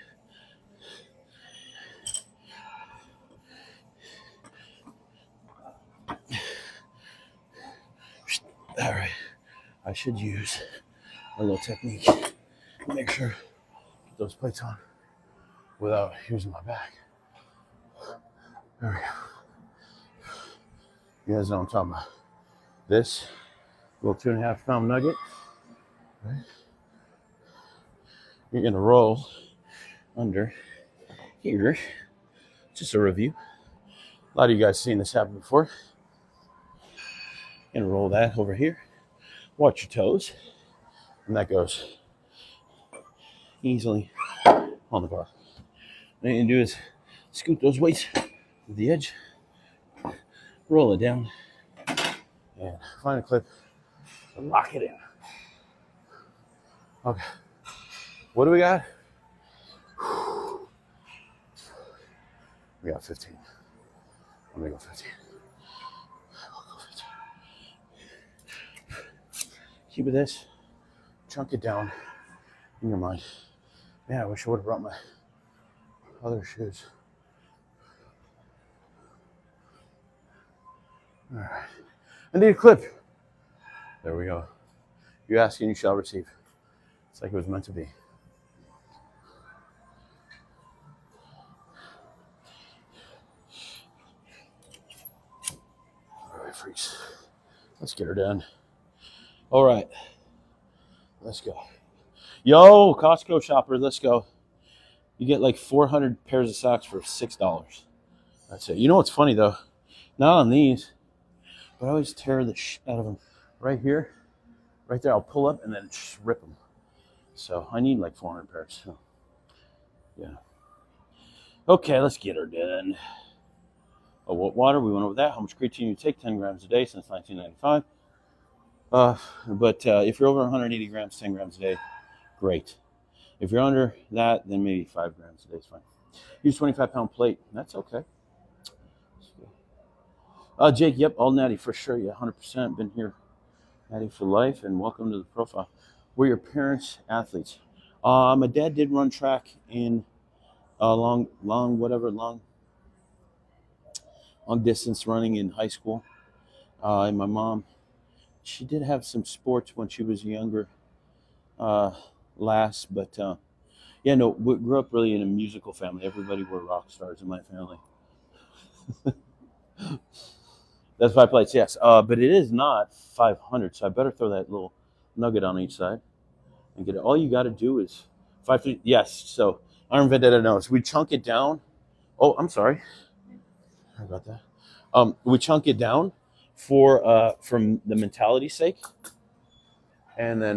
All right. I should use a little technique to make sure get those plates on without using my back. There we go. You guys know what I'm talking about. This little 2.5 pound nugget. Right? You're gonna roll under here. Just a review. A lot of you guys seen this happen before. You're gonna roll that over here. Watch your toes. And that goes easily on the bar. What you can do is scoot those weights to the edge, roll it down, and find a clip and lock it in. Okay. What do we got? We got 15. I'm gonna go 15. We'll go 15. Keep it this. Chunk it down in your mind. Man, I wish I would have brought my other shoes. All right. I need a clip. There we go. You ask and you shall receive. It's like it was meant to be. All right, freaks. Let's get her done. All right. Let's go. Yo, Costco shopper, let's go. You get like 400 pairs of socks for $6. That's it. You know what's funny though? Not on these, but I always tear the shit out of them. Right here, right there, I'll pull up and then just rip them. So I need like 400 pairs. So, yeah. Okay, let's get her done. Oh, what water? We went over that. How much creatine you take? 10 grams a day since 1995. But if you're over 180 grams, 10 grams a day, great. If you're under that, then maybe 5 grams a day is fine. Use 25-pound plate. That's okay. Jake, yep, all natty for sure. Yeah, 100%. Been here, natty for life, and welcome to the profile. Were your parents athletes? My dad did run track in long distance running in high school. And my mom, she did have some sports when she was younger, but yeah, no, we grew up really in a musical family. Everybody were rock stars in my family. That's 5 plates, yes. But it is not 500, so I better throw that little nugget on each side and get it. All you got to do is 5 feet. Yes, so Iron Vendetta knows. We chunk it down. Oh, I'm sorry. Sorry about that. We chunk it down for from the mentality's sake. And then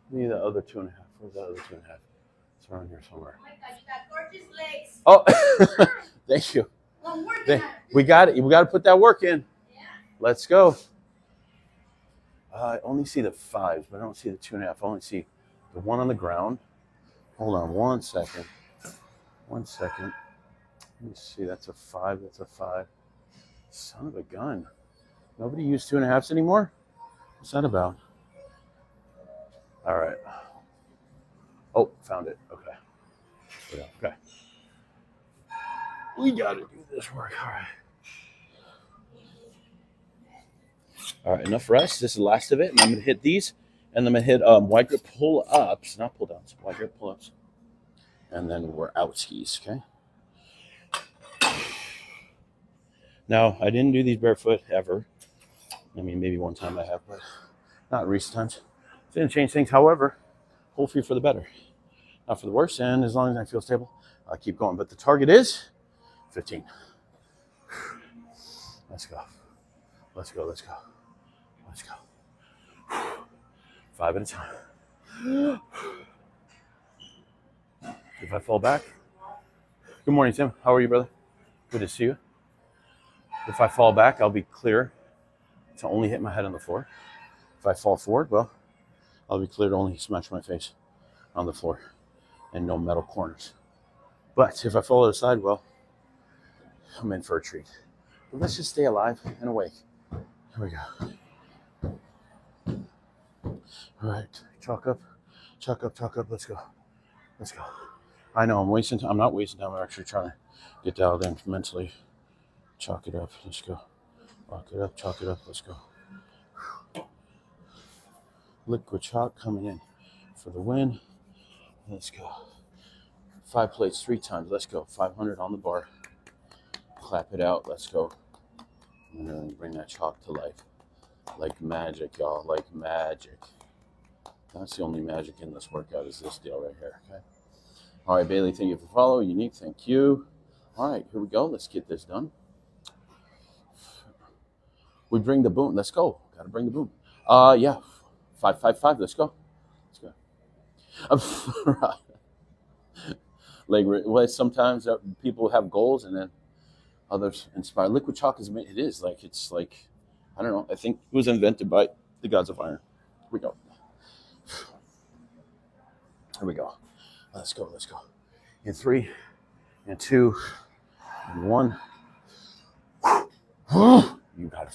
need the other 2.5. Where's the other 2.5? It's around here somewhere. Oh my God, you got gorgeous legs. Oh, thank you. We got it. We got to put that work in. Yeah. Let's go. I only see the 5s, but I don't see the 2.5. I only see the one on the ground. Hold on 1 second. 1 second. Let me see. That's a 5. That's a 5. Son of a gun. Nobody used 2.5s anymore? What's that about? All right. Oh, found it. Okay. Yeah, okay. We got to do this work. All right. All right, enough rest. This is the last of it. And I'm going to hit these. And I'm going to hit wide grip pull-ups. Not pull-downs. Wide grip pull-ups. And then we're out skis, okay? Now, I didn't do these barefoot ever. I mean, maybe one time I have, but not recent times. Didn't change things. However, hopefully for the better, not for the worse. And as long as I feel stable, I'll keep going. But the target is 15. Let's go. Let's go. Let's go. Let's go. 5 at a time. If I fall back, good morning, Tim. How are you, brother? Good to see you. If I fall back, I'll be clear to only hit my head on the floor. If I fall forward, well, I'll be clear to only smash my face on the floor and no metal corners. But if I fall to the side, well, I'm in for a treat. But let's just stay alive and awake. Here we go. All right, chalk up, chalk up, chalk up. Let's go. Let's go. I know I'm wasting time. I'm not wasting time. I'm actually trying to get dialed in mentally. Chalk it up. Let's go. Chalk it up. Chalk it up. Let's go. Liquid chalk coming in for the win. Let's go. 5 plates 3 times. Let's go. 500 on the bar. Clap it out. Let's go. And then bring that chalk to life. Like magic, y'all. Like magic. That's the only magic in this workout is this deal right here. Okay. All right, Bailey, thank you for following. Unique, thank you. All right, here we go. Let's get this done. We bring the boom. Let's go. Got to bring the boom. Yeah. 5, 5, 5. Let's go. Let's go. Like, well, sometimes people have goals and then others inspire. Liquid chalk is, it is like, it's like, I don't know. I think it was invented by the gods of iron. Here we go. Here we go. Let's go. Let's go. In 3, and 2, and 1. You gotta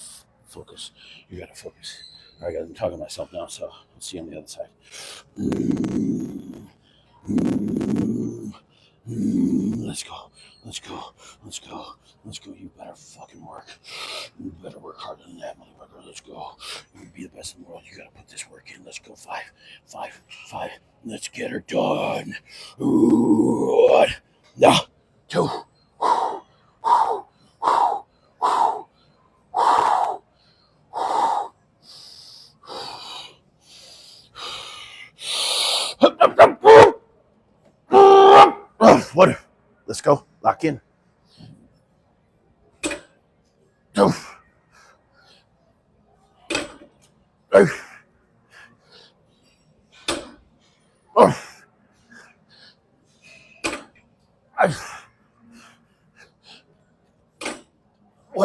focus. You gotta focus. All right, guys, I'm talking to myself now, so let's see on the other side. Let's go. Let's go. Let's go. Let's go. You better fucking work. You better work harder than that, motherfucker. Let's go. You be the best in the world. You gotta put this work in. Let's go. 5, 5, 5. Let's get her done. 1, 2. What? Let's go. Lock in. What?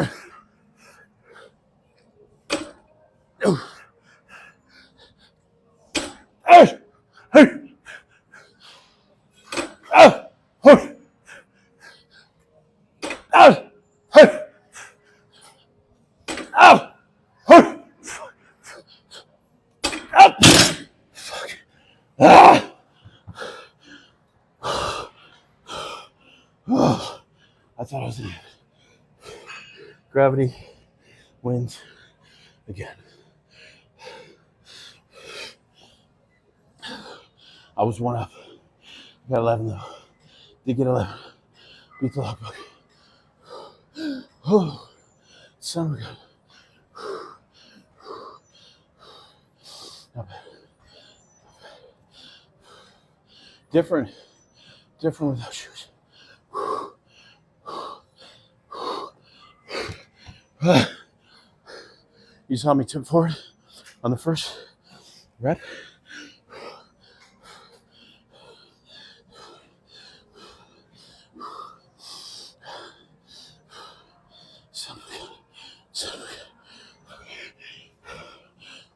I thought I was in it. Gravity wins again. I was 1 up. I got 11 though. Did get 11. Beat the logbook. Oh, son of a gun. Not bad. Different without shoes. You saw me tip forward on the first rep.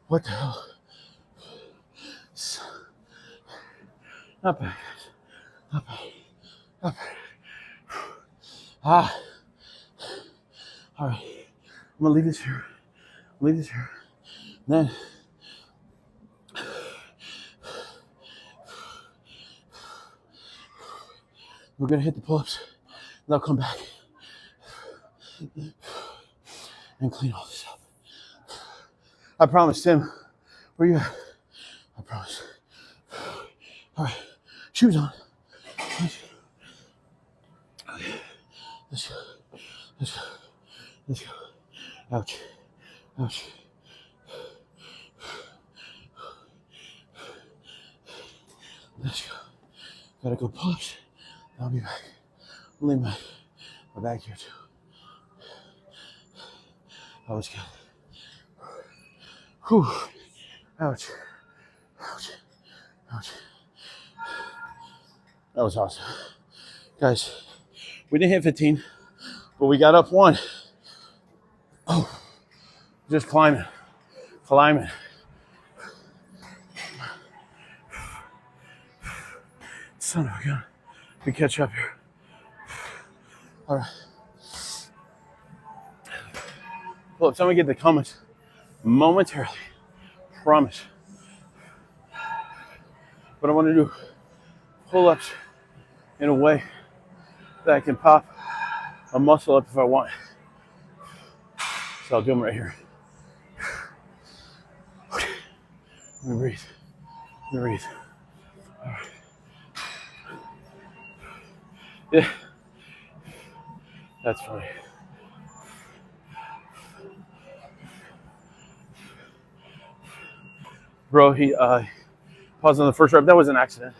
What the hell? Not bad, guys. Not bad. Not bad. All right. I'm gonna leave this here. Then we're gonna hit the pull-ups, and I'll come back and clean all this up. I promise, Tim. Where you at? I promise. All right, shoes on. Okay, let's go. Ouch. Let's go. Gotta go push. I'll be back. I'll leave my bag here too. That was good. Whew. Ouch. Ouch. Ouch. That was awesome. Guys, we didn't hit 15, but we got up 1. Oh, just climbing. Climbing. Son of a gun. We catch up here. All right. Well, someone get the comments momentarily. Promise. But I want to do pull-ups in a way that I can pop a muscle up if I want. So I'll do them right here. Let me breathe. Let me breathe. All right. Yeah. That's funny. Bro, he paused on the first rep. That was an accident.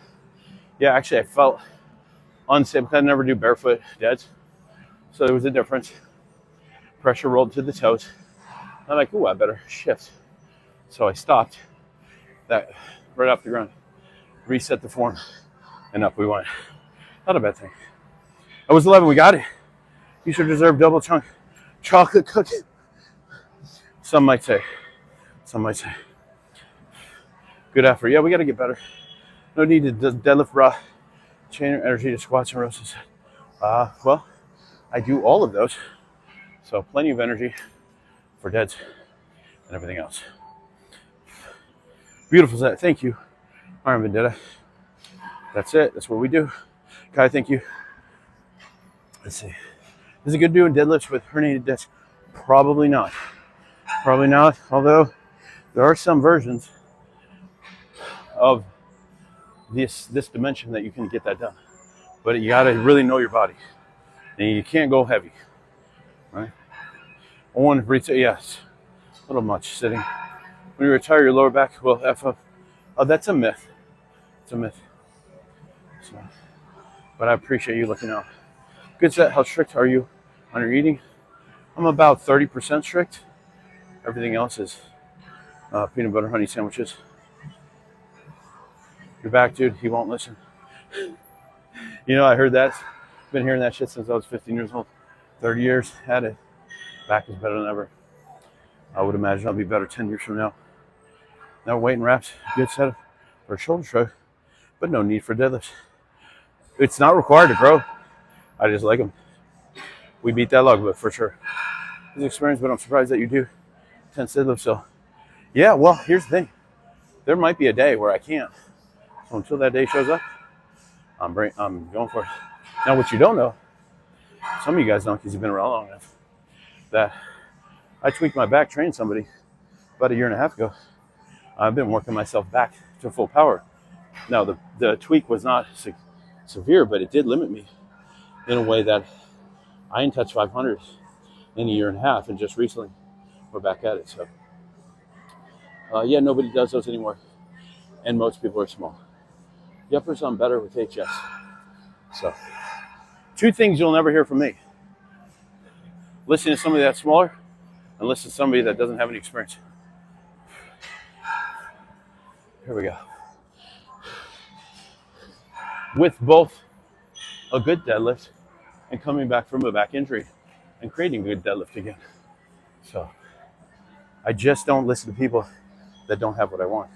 Yeah, actually, I felt unsafe because I never do barefoot deads. So there was a difference. Pressure rolled to the toes. I'm like, ooh, I better shift. So I stopped that right off the ground, reset the form, and up we went. Not a bad thing. I was 11. We got it. You should deserve double chunk chocolate cookie. Some might say. Some might say. Good effort. Yeah, we got to get better. No need to deadlift raw, chain energy to squats and rows. Well, I do all of those. So plenty of energy for deads and everything else. Beautiful set. Thank you, Arm Vendetta. That's it. That's what we do. Kai, thank you. Let's see. Is it good doing deadlifts with herniated disc? Probably not. Probably not. Although there are some versions of this dimension that you can get that done. But you got to really know your body. And you can't go heavy. Right? One, yes. A little much sitting. When you retire your lower back will F up. Oh, that's a myth. It's a myth. So, but I appreciate you looking out. Good set. How strict are you on your eating? I'm about 30% strict. Everything else is peanut butter honey sandwiches. Your back, dude, he won't listen. You know, I heard that. Been hearing that shit since I was 15 years old. 30 years, had it. Back is better than ever. I would imagine I'll be better 10 years from now. Now weight and reps, good setup for a shoulder shrug, but no need for deadlifts. It's not required to grow. I just like them. We beat that log, but for sure. It's experience, but I'm surprised that you do 10 deadlifts. So, yeah, well, here's the thing. There might be a day where I can't. So until that day shows up, I'm going for it. Now, what you don't know, some of you guys don't because you've been around long enough, that I tweaked my back, trained somebody about 1.5 years ago. I've been working myself back to full power. Now, the tweak was not severe, but it did limit me in a way that I didn't touch 500 in 1.5 years, and just recently we're back at it. So, yeah, nobody does those anymore, and most people are small. The uppers I'm better with HS. So, 2 things you'll never hear from me. Listen to somebody that's smaller, and listen to somebody that doesn't have any experience. Here we go. With both a good deadlift and coming back from a back injury and creating a good deadlift again. So I just don't listen to people that don't have what I want.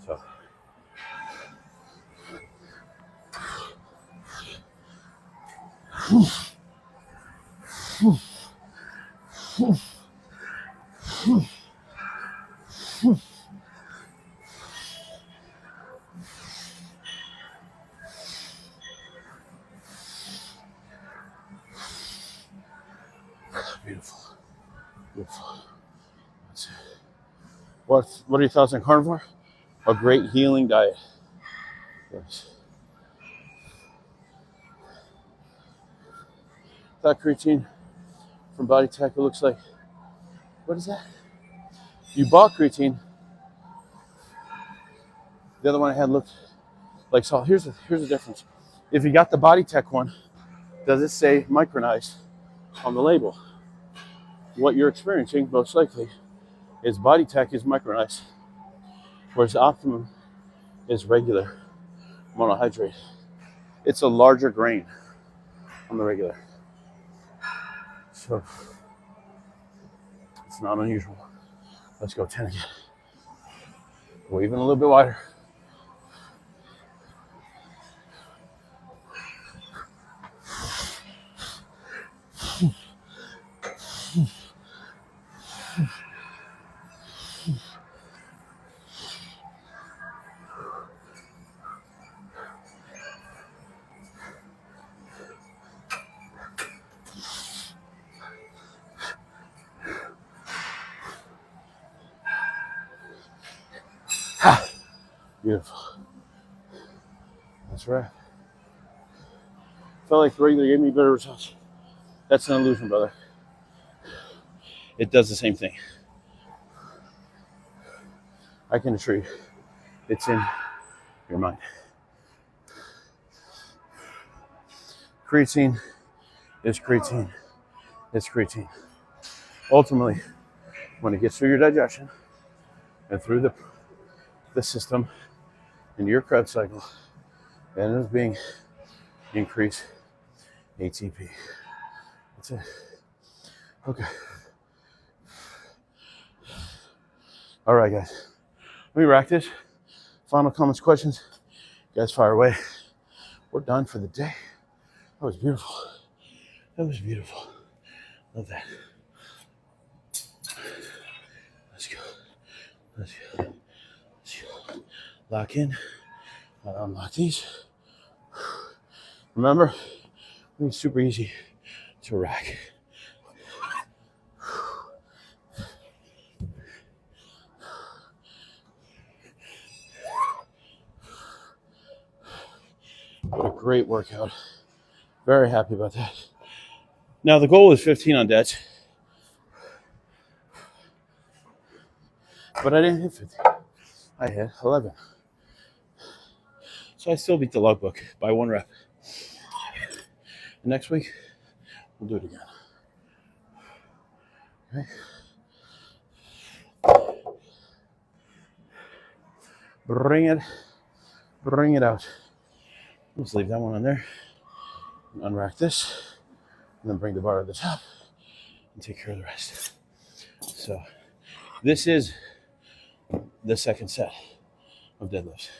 So beautiful. Beautiful. That's it. What are your thoughts on carnivore? A great healing diet. Yes. That creatine from Body Tech, it looks like, what is that? You bought creatine. The other one I had looked Like, so here's the difference. If you got the Body Tech one, does it say micronized on the label? What you're experiencing, most likely, is Body Tech is micronized, whereas Optimum is regular monohydrate. It's a larger grain on the regular. So it's not unusual. Let's go 10 again. Go even a little bit wider. Ha! Beautiful. That's right. Felt like the regular gave me better results. That's an illusion, brother. It does the same thing. I can assure you, it's in your mind. Creatine is creatine. It's creatine. Ultimately, when it gets through your digestion and through the system into your Krebs cycle, it ends up being increased ATP. That's it. Okay. All right, guys. Let me rack this. Final comments, questions. You guys fire away. We're done for the day. That was beautiful. That was beautiful. Love that. Let's go. Let's go. Let's go. Lock in. Unlock these. Remember, it's super easy to rack. What a great workout. Very happy about that. Now the goal is 15 on deets, but I didn't hit 50. I hit 11. So I still beat the logbook by 1 rep. And next week, we'll do it again. Okay. Bring it out. Let's leave that one on there. Unrack this, and then bring the bar to the top and take care of the rest. So this is the second set of deadlifts.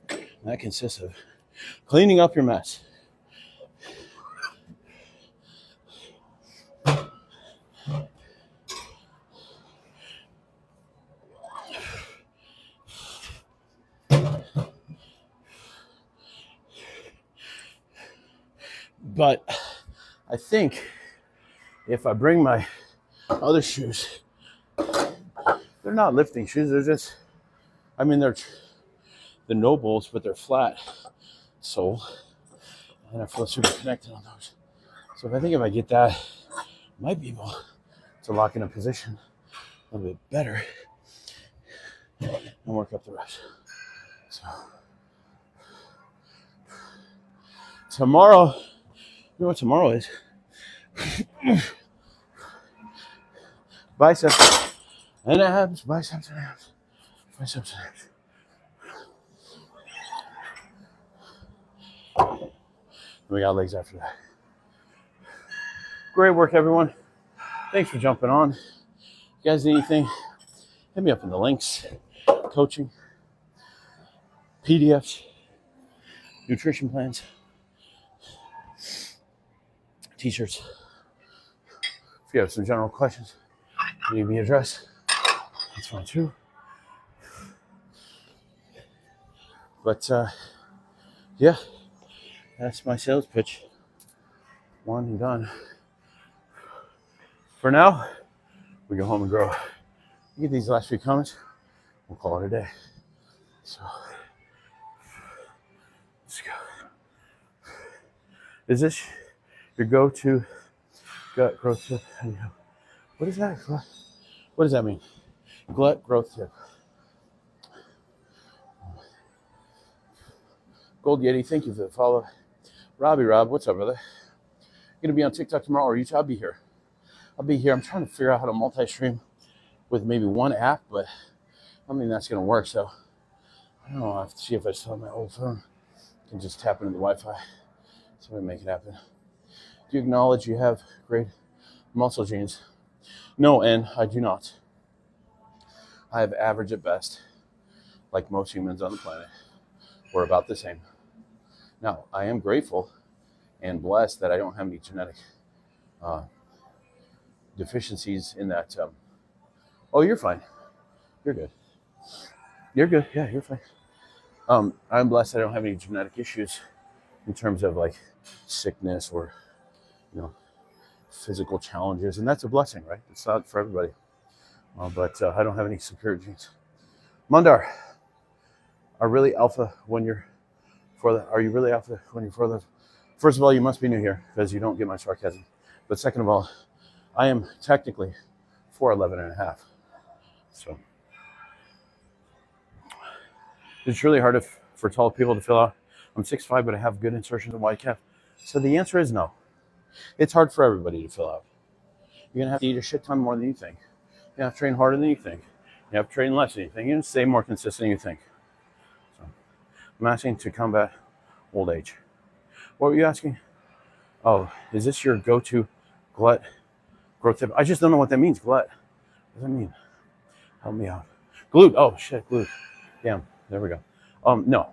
And that consists of cleaning up your mess. But I think if I bring my other shoes, they're not lifting shoes. They're just, I mean, they're Nobles, but they're flat sole. And I feel super connected on those. So if I get that, I might be able to lock in a position a little bit better and work up the rest. So tomorrow, you know what tomorrow is? Biceps and abs, biceps and abs, biceps and abs. We got legs after that. Great work, everyone. Thanks for jumping on. If you guys need anything, hit me up in the links. Coaching, PDFs, nutrition plans, t-shirts. If you have some general questions that need to be addressed, that's fine too. But yeah, that's my sales pitch. One and done. For now, we go home and grow. Get these last few comments, we'll call it a day. So let's go. Is this your go-to gut growth tip? What is that? What does that mean? Gut growth tip. Gold Yeti, thank you for the follow. Rob, what's up, brother? Gonna be on TikTok tomorrow or YouTube? I'll be here. I'm trying to figure out how to multi-stream with maybe one app, but I don't think that's gonna work. So I don't know. I have to see if I still have my old phone. I can just tap into the Wi-Fi. So we make it happen. Do you acknowledge you have great muscle genes? No, and I do not. I have average at best, like most humans on the planet. We're about the same. Now, I am grateful and blessed that I don't have any genetic deficiencies in that. Oh, you're fine. You're good. You're good. Yeah, you're fine. I'm blessed that I don't have any genetic issues in terms of like sickness or, physical challenges. And that's a blessing, right? It's not for everybody. But I don't have any superior genes. Mundar, are you really alpha when you're for the? First of all, you must be new here because you don't get my sarcasm. But second of all, I am technically 4'11 and a half. So it's really hard for tall people to fill out. I'm 6'5", but I have good insertions in wide calf. So the answer is no. It's hard for everybody to fill out. You're going to have to eat a shit ton more than you think. You have to train harder than you think. You have to train less than you think. You have to stay more consistent than you think. So I'm asking to combat old age. What were you asking? Oh, is this your go-to glut growth tip? I just don't know what that means, glut. What does that mean? Help me out. Glute. Oh, shit, glute. Damn, there we go. No.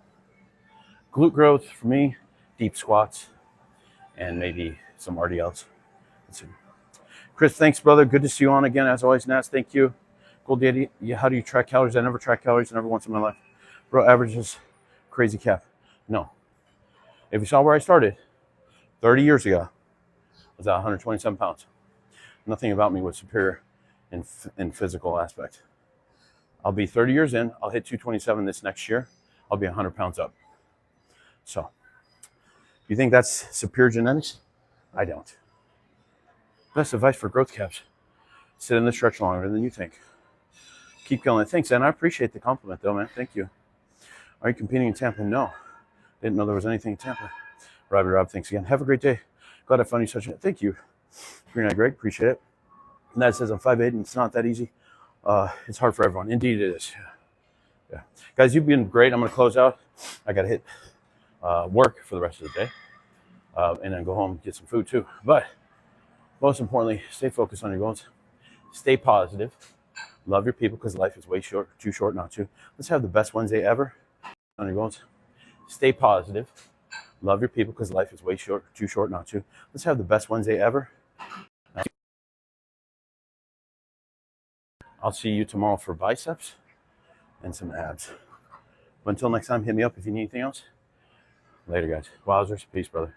Glute growth for me, deep squats, and maybe some RDLs. Let's see. Chris, thanks, brother. Good to see you on again. As always, Nats, thank you. Gold Daddy, yeah, how do you track calories? I never track calories, never once in my life. Bro, averages crazy calf. No. If you saw where I started 30 years ago, I was at 127 pounds. Nothing about me was superior in physical aspect. I'll be 30 years in. I'll hit 227 this next year. I'll be 100 pounds up. So, you think that's superior genetics? I don't. Best advice for growth caps. Sit in the stretch longer than you think. Keep killing it. Thanks, and I appreciate the compliment, though, man. Thank you. Are you competing in Tampa? No. Didn't know there was anything in Tampa. Rob, thanks again. Have a great day. Glad I found you such a... Thank you. Green Eye Greg, appreciate it. And that says I'm 5'8", and it's not that easy. It's hard for everyone. Indeed, it is. Yeah. Guys, you've been great. I'm going to close out. I got to hit work for the rest of the day. And then go home and get some food, too. But most importantly, stay focused on your goals. Stay positive. Love your people because life is way too short not to. Let's have the best Wednesday ever on your goals. Stay positive. Love your people because life is way too short not to. Let's have the best Wednesday ever. I'll see you tomorrow for biceps and some abs. But until next time, hit me up if you need anything else. Later, guys. Wowzers. Peace, brother.